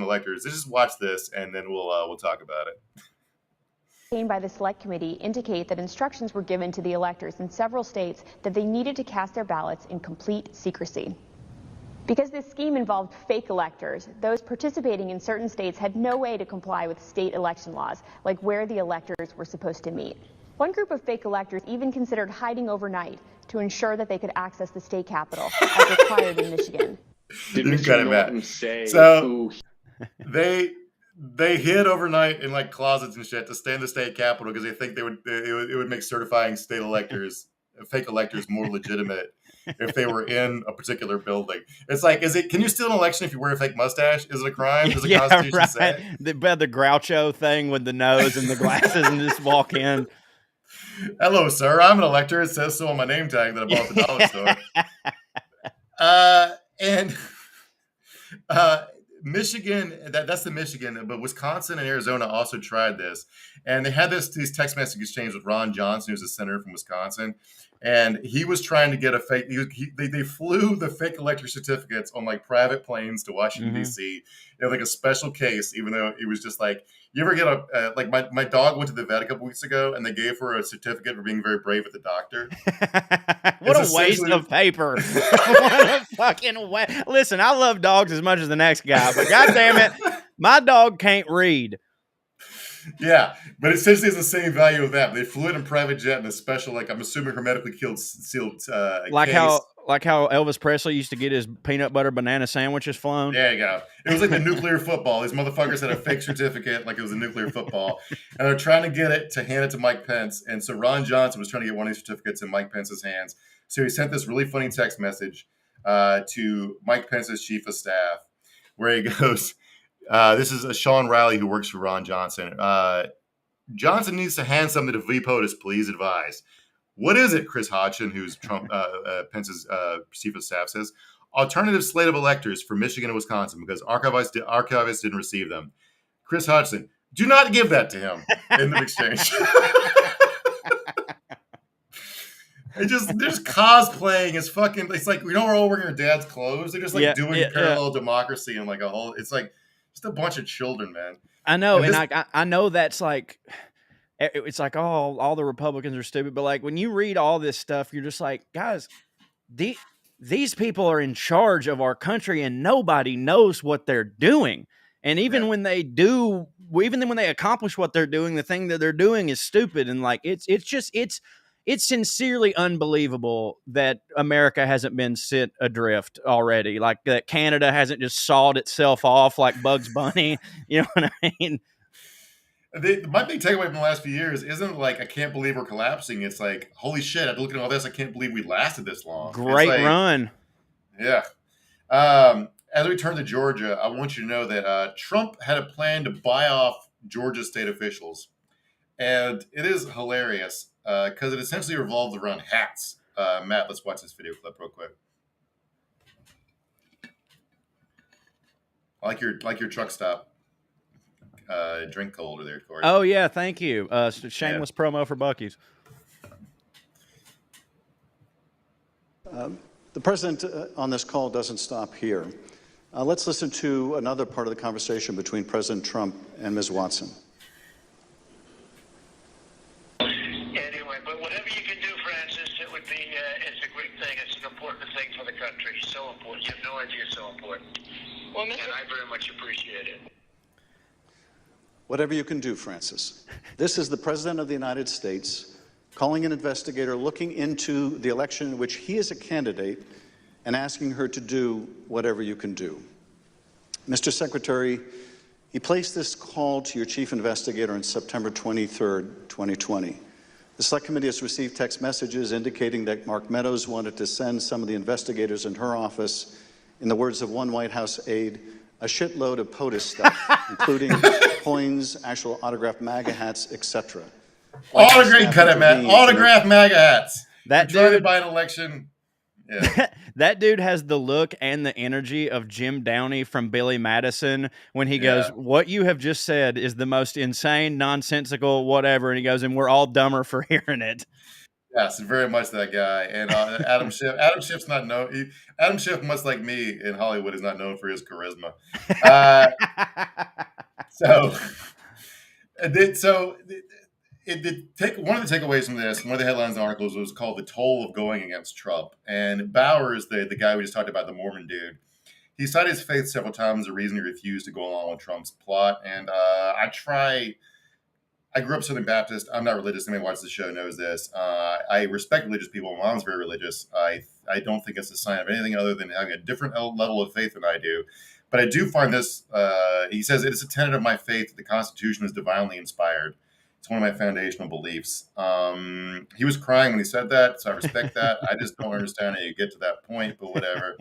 electors. Let's just watch this, and then we'll talk about it. By the Select Committee indicate that instructions were given to the electors in several states that they needed to cast their ballots in complete secrecy. Because this scheme involved fake electors, those participating in certain states had no way to comply with state election laws, like where the electors were supposed to meet. One group of fake electors even considered hiding overnight to ensure that they could access the state capitol, as required in Michigan. Did You can Mr. cut it, Norton Matt. say So they hid overnight in like closets and shit to stay in the state capitol because they think it would make certifying state electors, fake electors, more legitimate if they were in a particular building. It's like, can you steal an election if you wear a fake mustache? Is it a crime? Does the Constitution say? The Groucho thing with the nose and the glasses and just walk in. Hello, sir. I'm an elector. It says so on my name tag that I bought at the dollar store. And Michigan, that's the Michigan, but Wisconsin and Arizona also tried this. And they had these text message exchanges with Ron Johnson, who's a senator from Wisconsin. And he was trying to get a fake, they flew the fake elector certificates on like private planes to Washington, D.C. in like a special case, even though it was just like, you ever get like my dog went to the vet a couple weeks ago and they gave her a certificate for being very brave at the doctor. What a waste of paper. What a fucking waste. Listen, I love dogs as much as the next guy, but God damn it, my dog can't read. Yeah, but it essentially has the same value of that. They flew it in private jet in a special, like I'm assuming hermetically sealed like case. how Elvis Presley used to get his peanut butter banana sandwiches flown. There you go. It was like the nuclear football. These motherfuckers had a fake certificate, like it was a nuclear football, and they're trying to get it to hand it to Mike Pence. And so Ron Johnson was trying to get one of these certificates in Mike Pence's hands. So he sent this really funny text message to Mike Pence's chief of staff, where he goes. This is a Sean Riley who works for Ron Johnson. Johnson needs to hand something to V. POTUS, please advise. What is it, Chris Hodgson, who's Pence's chief of staff, says? Alternative slate of electors for Michigan and Wisconsin because archivists didn't receive them. Chris Hodgson, do not give that to him in the exchange. They're just cosplaying as fucking. It's like, we're all wearing our dad's clothes. They're just like doing parallel democracy and like a whole. It's like just a bunch of children, man. I know, and I know that's like, it's like, oh, all the Republicans are stupid, but like when you read all this stuff, you're just like, guys, these people are in charge of our country, and nobody knows what they're doing. And even when they do, even when they accomplish what they're doing, the thing that they're doing is stupid. And like it's sincerely unbelievable that America hasn't been set adrift already. Like that Canada hasn't just sawed itself off like Bugs Bunny. You know what I mean? My big takeaway from the last few years isn't like, I can't believe we're collapsing. It's like, holy shit, I'm looking at all this. I can't believe we lasted this long. Great run. Yeah. As we turn to Georgia, I want you to know that Trump had a plan to buy off Georgia state officials. And it is hilarious because it essentially revolves around hats. Matt, let's watch this video clip real quick. I like your truck stop drink holder there, Corey. Oh yeah, thank you. Shameless promo for Buc-ee's. The president on this call doesn't stop here. Let's listen to another part of the conversation between President Trump and Ms. Watson. Anyway, but whatever you can do, Francis, it would be, it's a great thing. It's an important thing for the country. So important. You have no idea so important. Well, and I very much appreciate it. Whatever you can do, Francis. This is the President of the United States calling an investigator looking into the election in which he is a candidate and asking her to do whatever you can do. Mr. Secretary, he placed this call to your chief investigator on September 23rd, 2020. The Select Committee has received text messages indicating that Mark Meadows wanted to send some of the investigators in her office, in the words of one White House aide, a shitload of POTUS stuff, including coins, actual autographed MAGA hats, etc. Autographed MAGA hats. That trying to dude buy an election. Yeah. That dude has the look and the energy of Jim Downey from Billy Madison when he goes, what you have just said is the most insane, nonsensical, whatever. And he goes, and we're all dumber for hearing it. Yes, very much that guy. And Adam Schiff. Adam Schiff's not known. Adam Schiff, much like me in Hollywood, is not known for his charisma. One of the takeaways from this, one of the headlines in the articles was called "The Toll of Going Against Trump." And Bowers, the guy we just talked about, the Mormon dude, he cited his faith several times as a reason he refused to go along with Trump's plot. And I I grew up Southern Baptist. I'm not religious. Anyone who watches the show knows this. I respect religious people. My mom's very religious. I don't think it's a sign of anything other than having a different level of faith than I do. But I do find this, he says, it is a tenet of my faith that the Constitution is divinely inspired. It's one of my foundational beliefs. He was crying when he said that, so I respect that. I just don't understand how you get to that point, but whatever.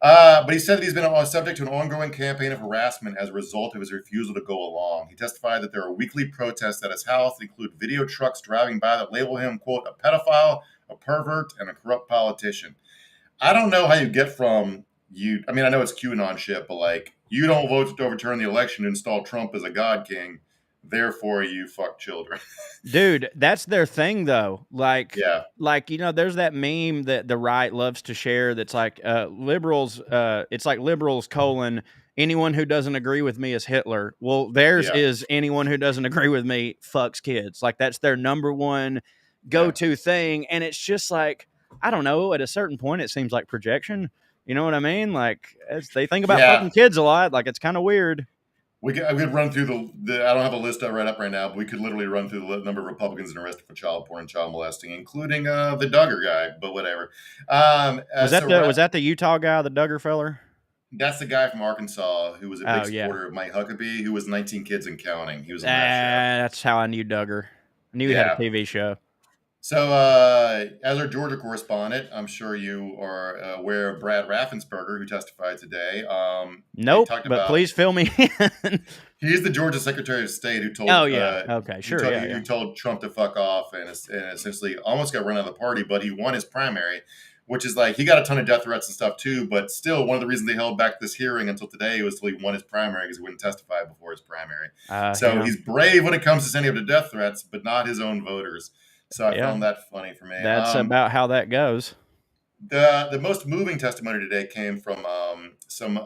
But he said that he's been subject to an ongoing campaign of harassment as a result of his refusal to go along. He testified that there are weekly protests at his house that include video trucks driving by that label him, quote, a pedophile, a pervert, and a corrupt politician. I don't know how you get from I mean, I know it's QAnon shit, but like, you don't vote to overturn the election to install Trump as a god king. Therefore, you fuck children. Dude, that's their thing, though. Like, yeah. Like, there's that meme that the right loves to share that's like liberals, it's like liberals : anyone who doesn't agree with me is Hitler. Well, theirs is anyone who doesn't agree with me fucks kids. Like, that's their number one go-to thing. And it's just like, I don't know, at a certain point, it seems like projection. You know what I mean? Like, they think about fucking kids a lot. Like, it's kind of weird. We could run through the. I don't have a list right up right now, but we could literally run through the number of Republicans arrested for child porn and child molesting, including the Duggar guy. But whatever. Was that the Utah guy, the Duggar feller? That's the guy from Arkansas who was a big supporter of Mike Huckabee, who was 19 kids and counting. He was on that show. That's how I knew Duggar. I knew he had a TV show. So, as our Georgia correspondent, I'm sure you are aware of Brad Raffensperger, who testified today. Nope, but please fill me in. He's the Georgia Secretary of State who told. Who told Trump to fuck off and essentially almost got run out of the party, but he won his primary, which is like he got a ton of death threats and stuff too. But still, one of the reasons they held back this hearing until today was till he won his primary because he wouldn't testify before his primary. He's brave when it comes to sending up the death threats, but not his own voters. So I found that funny for me. That's about how that goes. The most moving testimony today came from some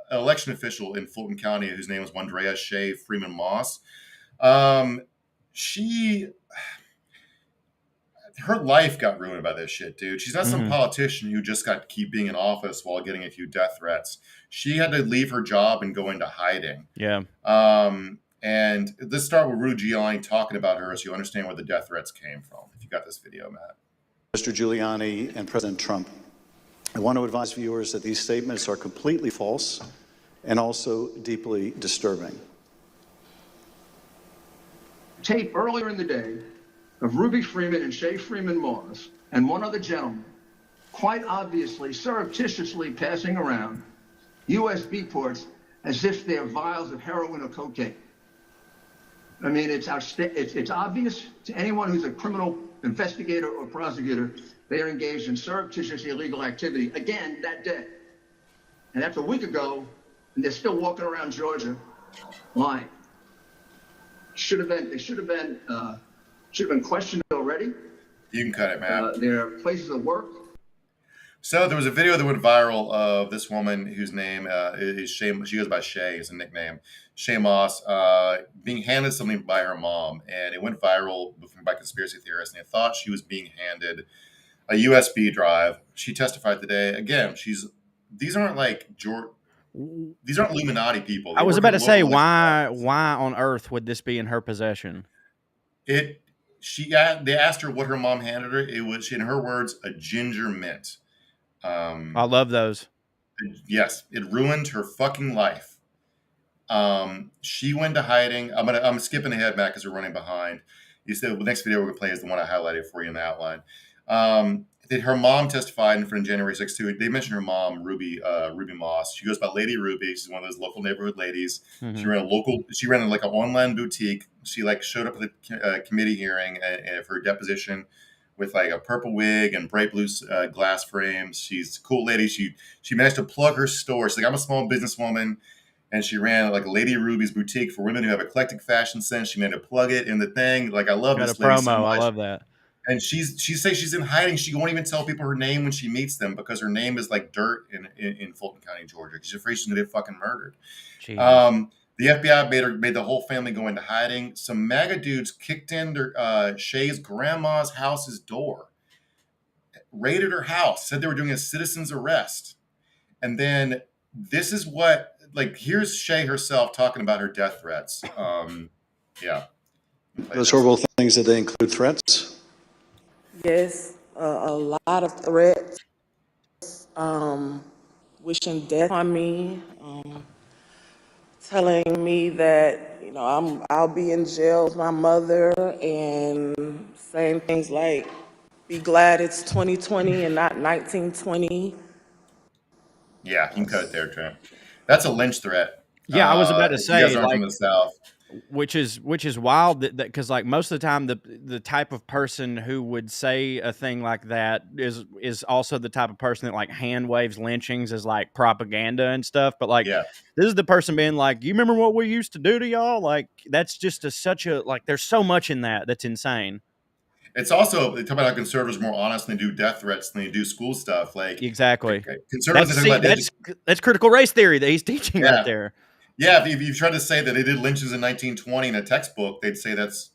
election official in Fulton County whose name was Wandrea Shea Freeman Moss. Her life got ruined by this shit, dude. She's not some politician who just got to keep being in office while getting a few death threats. She had to leave her job and go into hiding. Yeah. And let's start with Rudy Giuliani talking about her so you understand where the death threats came from. If you got this video, Matt. Mr. Giuliani and President Trump, I want to advise viewers that these statements are completely false and also deeply disturbing. Tape earlier in the day of Ruby Freeman and Shea Freeman Moss and one other gentleman quite obviously surreptitiously passing around USB ports as if they're vials of heroin or cocaine. I mean, it's obvious to anyone who's a criminal investigator or prosecutor, they are engaged in surreptitious illegal activity again that day. And that's a week ago, and they're still walking around Georgia lying. They should have been questioned already. You can cut it, Matt. Their places of work. So there was a video that went viral of this woman whose name is Shay. She goes by Shay as a nickname. Shay Moss being handed something by her mom, and it went viral by conspiracy theorists. And they thought she was being handed a USB drive. She testified today. Again, these aren't Illuminati people. I was about to say, why on earth would this be in her possession? They asked her what her mom handed her. It was, in her words, a ginger mint. I love those. Yes, it ruined her fucking life. She went to hiding. I'm skipping ahead, Matt, because we're running behind. You said the next video we're gonna play is the one I highlighted for you in the outline. Her mom testified in front of January 6th too. They mentioned her mom, Ruby Moss. She goes by Lady Ruby. She's one of those local neighborhood ladies. Mm-hmm. She ran like an online boutique. She showed up at the committee hearing for her deposition with like a purple wig and bright blue glass frames. She's a cool lady. She managed to plug her store. She's like, I'm a small businesswoman. And she ran like Lady Ruby's boutique for women who have eclectic fashion sense. She managed to plug it in the thing. Like, I love this lady promo. so much. I love that. And she says she's in hiding. She won't even tell people her name when she meets them because her name is like dirt in Fulton County, Georgia. She's afraid she's gonna get fucking murdered. The FBI made the whole family go into hiding. Some MAGA dudes kicked in Shay's grandma's house's door, raided her house, said they were doing a citizen's arrest. And then this is what, here's Shay herself talking about her death threats. Yeah. Those horrible things, did they include threats? Yes, a lot of threats, wishing death on me, telling me that, you know, I'll be in jail with my mother, and saying things like, be glad it's 2020 and not 1920. Yeah, you can cut it there, Trent. That's a lynch threat. Yeah, I was about to If you guys say, aren't like, from the South. which is wild that because like most of the time the type of person who would say a thing like that is also the type of person that like hand waves lynchings as like propaganda and stuff. But like, Yeah. this is the person being like, you remember what we used to do to y'all? Like, that's just such a like. There's so much in that's insane. It's also, they talk about how conservatives are more honest and they do death threats than they do school stuff. Like, Exactly. Conservatives that's critical race theory that he's teaching right there. Yeah, if you tried to say that they did lynchings in 1920 in a textbook, they'd say that's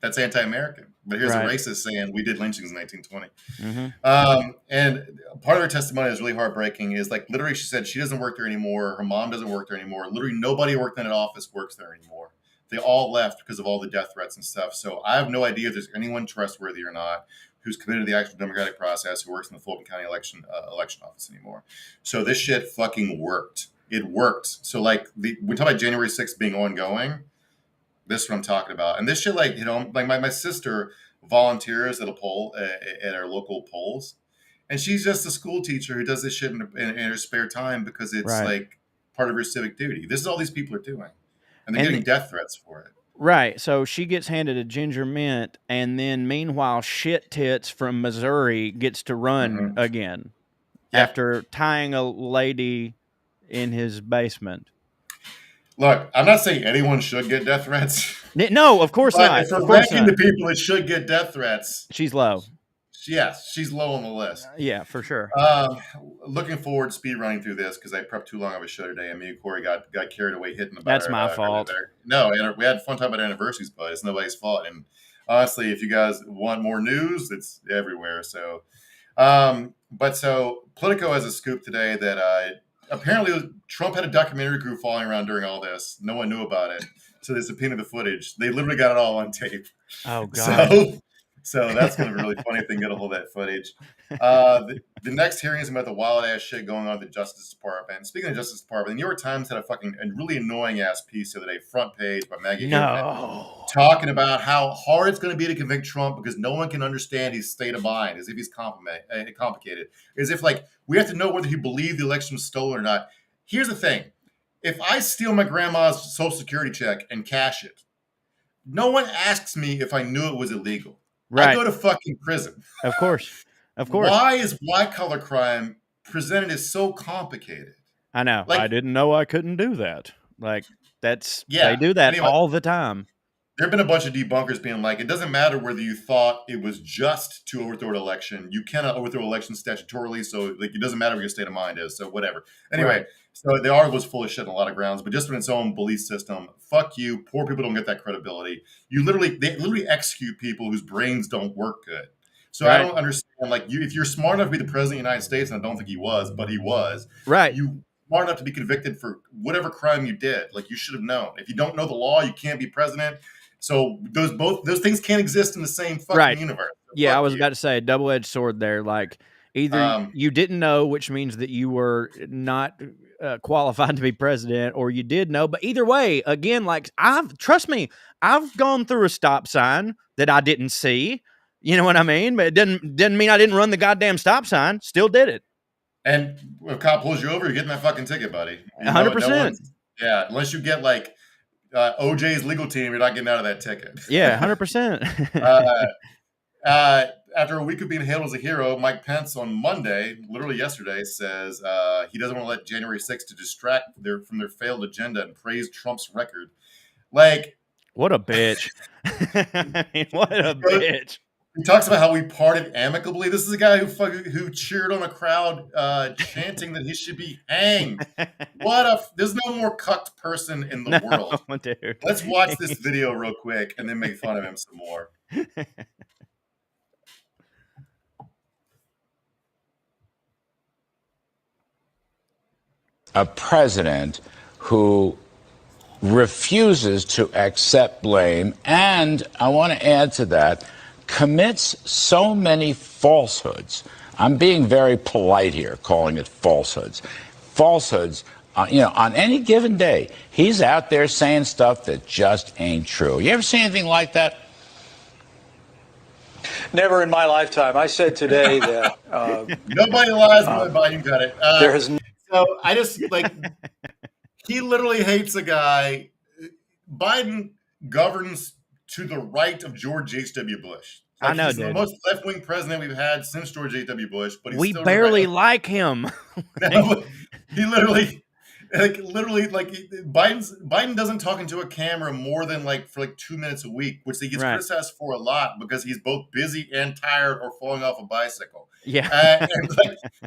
anti-American. But here's a racist saying we did lynchings in 1920. Mm-hmm. And part of her testimony is really heartbreaking. Is like literally she said she doesn't work there anymore. Her mom doesn't work there anymore. Literally nobody who worked in an office works there anymore. They all left because of all the death threats and stuff. So I have no idea if there's anyone trustworthy or not who's committed to the actual democratic process who works in the Fulton County election office anymore. So this shit fucking worked. It worked. So like we talk about January 6th being ongoing. This is what I'm talking about. And this shit, like, you know, like my sister volunteers at a poll at our local polls. And she's just a school teacher who does this shit in her spare time because it's like part of her civic duty. This is all these people are doing. And they're getting death threats for it. Right. So she gets handed a ginger mint, and then meanwhile, shit tits from Missouri gets to run again after tying a lady in his basement. Look, I'm not saying anyone should get death threats. No, of course not. If we're ranking the people that should get death threats, she's low. Yes, she's low on the list. Yeah, for sure. Looking forward to speed running through this because I prepped too long of a show today, and me and Corey got carried away hitting about. That's my fault. No, we had fun talking about anniversaries, but it's nobody's fault. And honestly, if you guys want more news, it's everywhere. So, so Politico has a scoop today that apparently Trump had a documentary crew following around during all this. No one knew about it, so they subpoenaed the footage. They literally got it all on tape. Oh God. So that's going to be really funny if they can get a hold of that footage. The next hearing is about the wild ass shit going on at the Justice Department. Speaking of the Justice Department, the New York Times had a really annoying ass piece the other day, front page by Maggie talking about how hard it's going to be to convict Trump because no one can understand his state of mind, as if he's complicated, as if like we have to know whether he believed the election was stolen or not. Here's the thing: if I steal my grandma's Social Security check and cash it, no one asks me if I knew it was illegal. Right. I go to fucking prison. Of course. Of course. Why is white collar crime presented as so complicated? I know. Like, I didn't know I couldn't do that. Like they do that all the time. There have been a bunch of debunkers being like, it doesn't matter whether you thought it was just to overthrow an election. You cannot overthrow elections statutorily. So like, it doesn't matter what your state of mind is. So whatever. Anyway, so the article was full of shit on a lot of grounds, but just in its own belief system, fuck you. Poor people don't get that credibility. They literally execute people whose brains don't work good. So I don't understand, like, if you're smart enough to be the president of the United States, and I don't think he was, but he was. Right. You smart enough to be convicted for whatever crime you did. Like, you should have known. If you don't know the law, you can't be president. So those things can't exist in the same fucking universe. So yeah, I was about to say double-edged sword there. Like, either you didn't know, which means that you were not qualified to be president, or you did know. But either way, again, like, trust me, I've gone through a stop sign that I didn't see. You know what I mean? But it didn't mean I didn't run the goddamn stop sign. Still did it. And if a cop pulls you over, you're getting that fucking ticket, buddy. 100%. Yeah, unless you get like OJ's legal team, you're not getting out of that ticket. Yeah, 100%. After a week of being hailed as a hero, Mike Pence on Monday, literally yesterday, says he doesn't want to let January 6th to distract from their failed agenda and praise Trump's record. Like, what a bitch. I mean, what a bitch. He talks about how we parted amicably. This is a guy who cheered on a crowd chanting that he should be hanged. There's no more cucked person in the world. Dude. Let's watch this video real quick and then make fun of him some more. A president who refuses to accept blame, and I want to add to that, commits so many falsehoods. I'm being very polite here, calling it falsehoods. Falsehoods, on any given day, he's out there saying stuff that just ain't true. You ever see anything like that? Never in my lifetime. I said today that nobody lies when Biden got it. There has so I just he literally hates a guy. Biden governs to the right of George H.W. Bush. I know, he's dude. the most left-wing president we've had since George H.W. Bush, but we barely like him. He literally, Biden doesn't talk into a camera more than for 2 minutes a week, which he gets criticized for a lot because he's both busy and tired or falling off a bicycle. Yeah.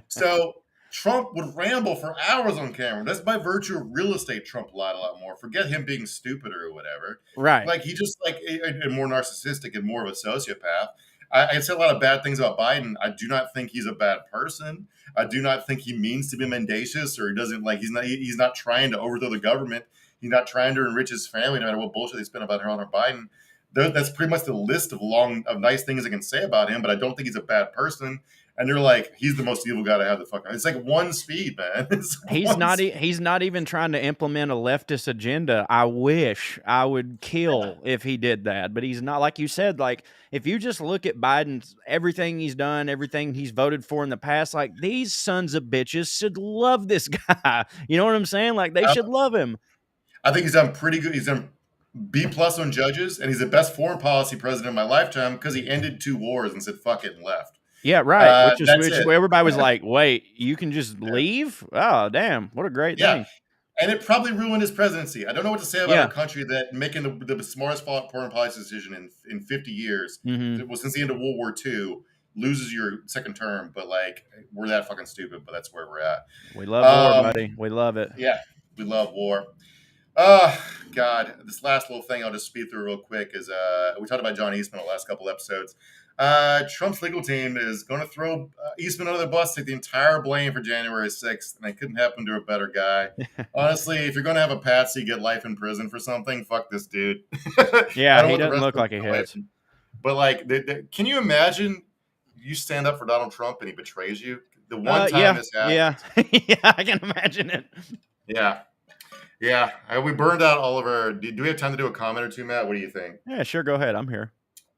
So Trump would ramble for hours on camera. That's by virtue of real estate. Trump lied a lot more. Forget him being stupid or whatever. Right. He just and more narcissistic and more of a sociopath. I said a lot of bad things about Biden. I do not think he's a bad person. I do not think he means to be mendacious, or he doesn't he's not trying to overthrow the government. He's not trying to enrich his family, no matter what bullshit they spin about Hunter Biden. That's pretty much the list of nice things I can say about him, but I don't think he's a bad person. And they're like, he's the most evil guy to have the fuck. It's like one speed, man. He's not even trying to implement a leftist agenda. I wish I would kill if he did that, but he's not. Like you said, if you just look at Biden's everything he's done, everything he's voted for in the past, these sons of bitches should love this guy. You know what I'm saying? They should love him. I think he's done pretty good. He's done B+ on judges, and he's the best foreign policy president in my lifetime because he ended 2 wars and said fuck it and left. Yeah, right. Which everybody was like, wait, you can just leave? Oh, damn. What a great thing. And it probably ruined his presidency. I don't know what to say about a country that making the smartest foreign policy decision in 50 years, since the end of World War II, loses your second term. But we're that fucking stupid, but that's where we're at. We love war, buddy. We love it. Yeah, we love war. God, this last little thing I'll just speed through real quick is we talked about John Eastman the last couple episodes. Trump's legal team is going to throw Eastman under the bus, take the entire blame for January 6th, and it couldn't happen to a better guy. Honestly, if you're going to have a patsy get life in prison for something, fuck this dude. Yeah, he doesn't look like he hits. But can you imagine you stand up for Donald Trump and he betrays you? The one time this happened. Yeah, yeah, I can imagine it. Yeah. We burned out all of our. Do we have time to do a comment or two, Matt? What do you think? Yeah, sure. Go ahead. I'm here.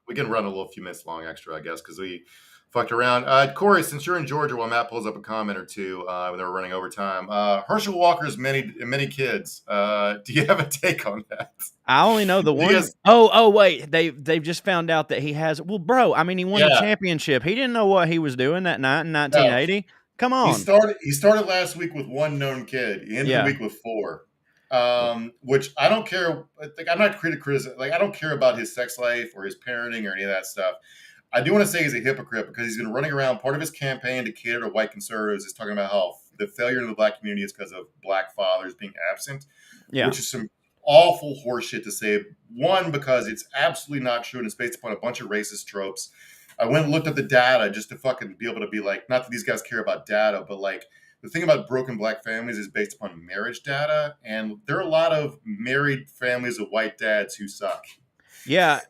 We can run a few minutes long extra, I guess, because we fucked around. Corey, since you're in Georgia, while Matt pulls up a comment or two, when they were running over time, Herschel Walker's many kids. Do you have a take on that? I only know the one. Oh, wait. They've just found out that he has. Well, bro, I mean, he won the championship. He didn't know what he was doing that night in 1980. No. Come on. He started last week with 1 known kid. He ended the week with 4. Which I don't care. I'm not criticizing. I don't care about his sex life or his parenting or any of that stuff. I do want to say he's a hypocrite because he's been running around. Part of his campaign to cater to white conservatives is talking about how the failure in the black community is because of black fathers being absent, which is some awful horseshit to say. One, because it's absolutely not true and it's based upon a bunch of racist tropes. I went and looked at the data just to fucking be able to be not that these guys care about data, but the thing about broken black families is based upon marriage data, and there are a lot of married families of white dads who suck. Yeah,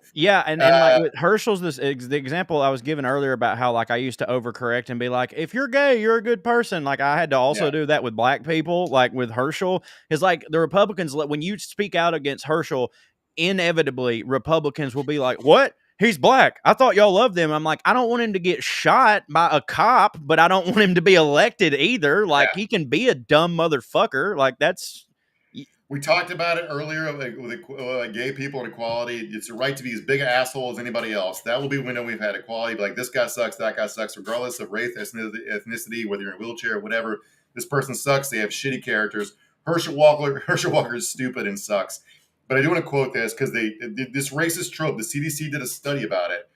and with Herschel's the example I was given earlier about how I used to overcorrect and be like, if you're gay, you're a good person. I had to also do that with black people. With Herschel, is the Republicans, when you speak out against Herschel, inevitably Republicans will be like, what? He's black. I thought y'all loved him. I'm like, I don't want him to get shot by a cop, but I don't want him to be elected either. He can be a dumb motherfucker. That's. We talked about it earlier with gay people and equality. It's a right to be as big an asshole as anybody else. That will be when we've had equality. This guy sucks, that guy sucks, regardless of race, ethnicity, whether you're in a wheelchair, whatever. This person sucks. They have shitty characters. Herschel Walker is stupid and sucks. But I do want to quote this because this racist trope, the CDC did a study about it,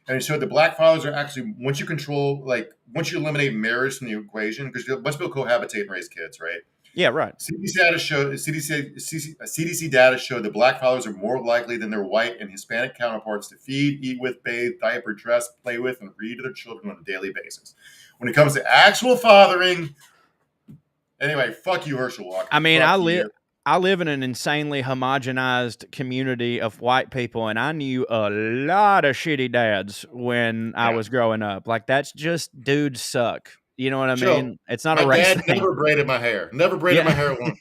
and it showed that black fathers are actually, once you eliminate marriage from the equation, because a bunch of people cohabitate and raise kids, right? Yeah, right. CDC data showed that black fathers are more likely than their white and Hispanic counterparts to feed, eat with, bathe, diaper, dress, play with, and read to their children on a daily basis. When it comes to actual fathering, anyway, fuck you, Herschel Walker. I mean, I live in an insanely homogenized community of white people, and I knew a lot of shitty dads when I was growing up. Like, that's just dudes suck. You know what I mean? It's not my a race dad thing. never braided my hair. Never braided my hair once.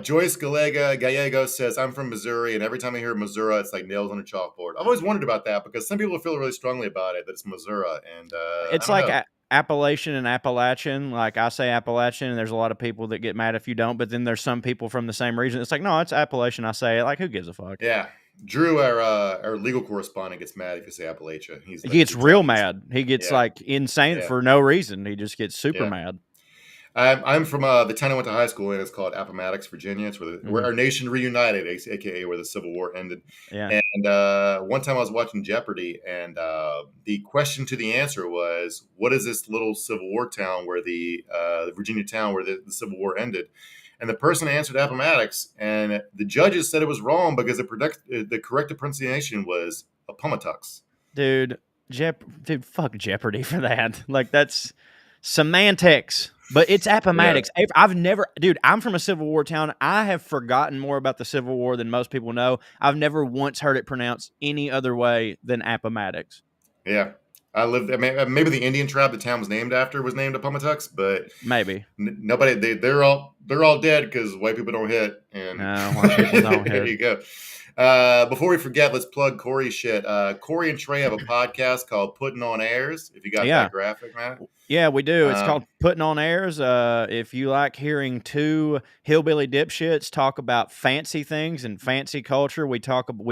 Joyce Gallego says, I'm from Missouri, and every time I hear Missouri, it's like nails on a chalkboard. I've always wondered about that because some people feel really strongly about it, that it's Missouri. And it's like Appalachian and Appalachian. Like, I say Appalachian, and there's a lot of people that get mad if you don't, but then there's some people from the same region. It's like, no, it's Appalachian. I say it. Like, who gives a fuck? Yeah. Drew, our legal correspondent, gets mad if you say Appalachia. He gets real mad. He gets like insane for no reason. He just gets super mad. I'm from the town I went to high school in. It's called Appomattox, Virginia. It's where our nation reunited, aka where the Civil War ended. Yeah. And one time I was watching Jeopardy, and the question to the answer was, "What is this little Civil War town where the Virginia town where the Civil War ended?" And the person answered Appomattox, and the judges said it was wrong because the correct pronunciation was Appomattox. Dude, fuck Jeopardy for that. Like, that's semantics. But it's Appomattox. Yeah. I'm from a Civil War town. I have forgotten more about the Civil War than most people know. I've never once heard it pronounced any other way than Appomattox. Yeah. I lived maybe the Indian tribe the town was named after was named Appomattox, but maybe nobody. They're all dead because white people don't hit. And no, white people don't hit. There you go. Before we forget, let's plug Corey's shit. Corey and Trey have a podcast called Putting on Airs. If you got that graphic, man. Yeah, we do. It's called Putting on Airs. If you like hearing two hillbilly dipshits talk about fancy things and fancy culture, we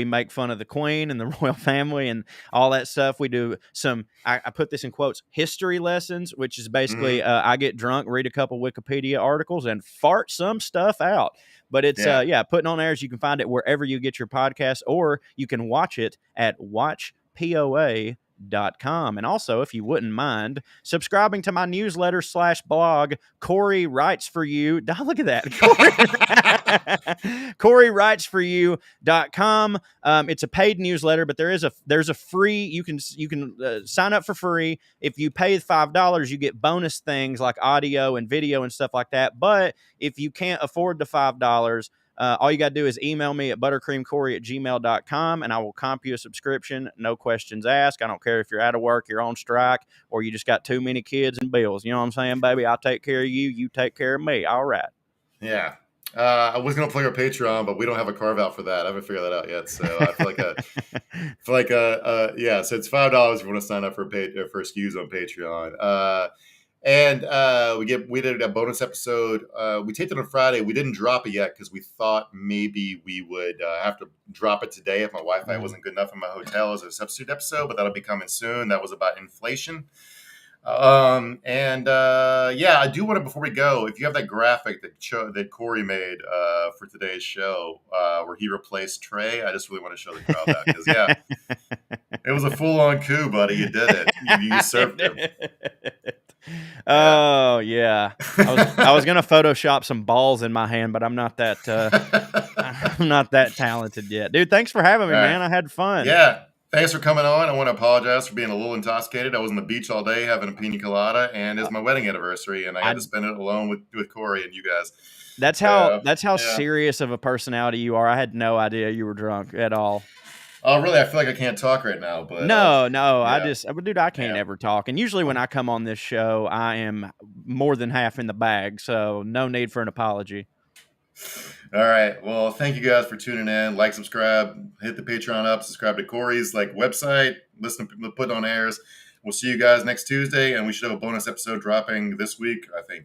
make fun of the Queen and the royal family and all that stuff. We do some, I put this in quotes, history lessons, which is basically I get drunk, read a couple Wikipedia articles, and fart some stuff out. But it's Putting on Airs. You can find it wherever you get your podcast, or you can watch it at watchpoa.com. And also, if you wouldn't mind subscribing to my newsletter /blog, Corey Writes For You. Look at that. CoreyWritesForYou.com. It's a paid newsletter, but there's a free, you can sign up for free. If you pay $5, you get bonus things like audio and video and stuff like that. But if you can't afford the $5, all you got to do is email me at buttercreamcorey@gmail.com, and I will comp you a subscription. No questions asked. I don't care if you're out of work, you're on strike, or you just got too many kids and bills. You know what I'm saying, baby? I'll take care of you. You take care of me. All right. Yeah. I was going to play our Patreon, but we don't have a carve out for that. I haven't figured that out yet. So I feel like so it's $5 if you want to sign up for Skews on Patreon. And we did a bonus episode. We taped it on Friday. We didn't drop it yet because we thought maybe we would have to drop it today if my Wi-Fi wasn't good enough in my hotel as a substitute episode, but that'll be coming soon. That was about inflation. I do want to, before we go, if you have that graphic that Corey made for today's show where he replaced Trey, I just really want to show the crowd that because it was a full-on coup, buddy. You did it. You usurped him. Oh yeah, I was gonna Photoshop some balls in my hand, but I'm not that talented yet, dude. Thanks for having me, man. I had fun. Yeah, thanks for coming on. I want to apologize for being a little intoxicated. I was on the beach all day having a pina colada, and it's my wedding anniversary, and I had to spend it alone with Corey and you guys. That's how serious of a personality you are. I had no idea you were drunk at all. Oh, really? I feel like I can't talk right now, but no. I can't ever talk. And usually when I come on this show, I am more than half in the bag, so no need for an apology. All right. Well, thank you guys for tuning in. Like, subscribe, hit the Patreon up, subscribe to Corey's website, listen to Put On Airs. We'll see you guys next Tuesday, and we should have a bonus episode dropping this week, I think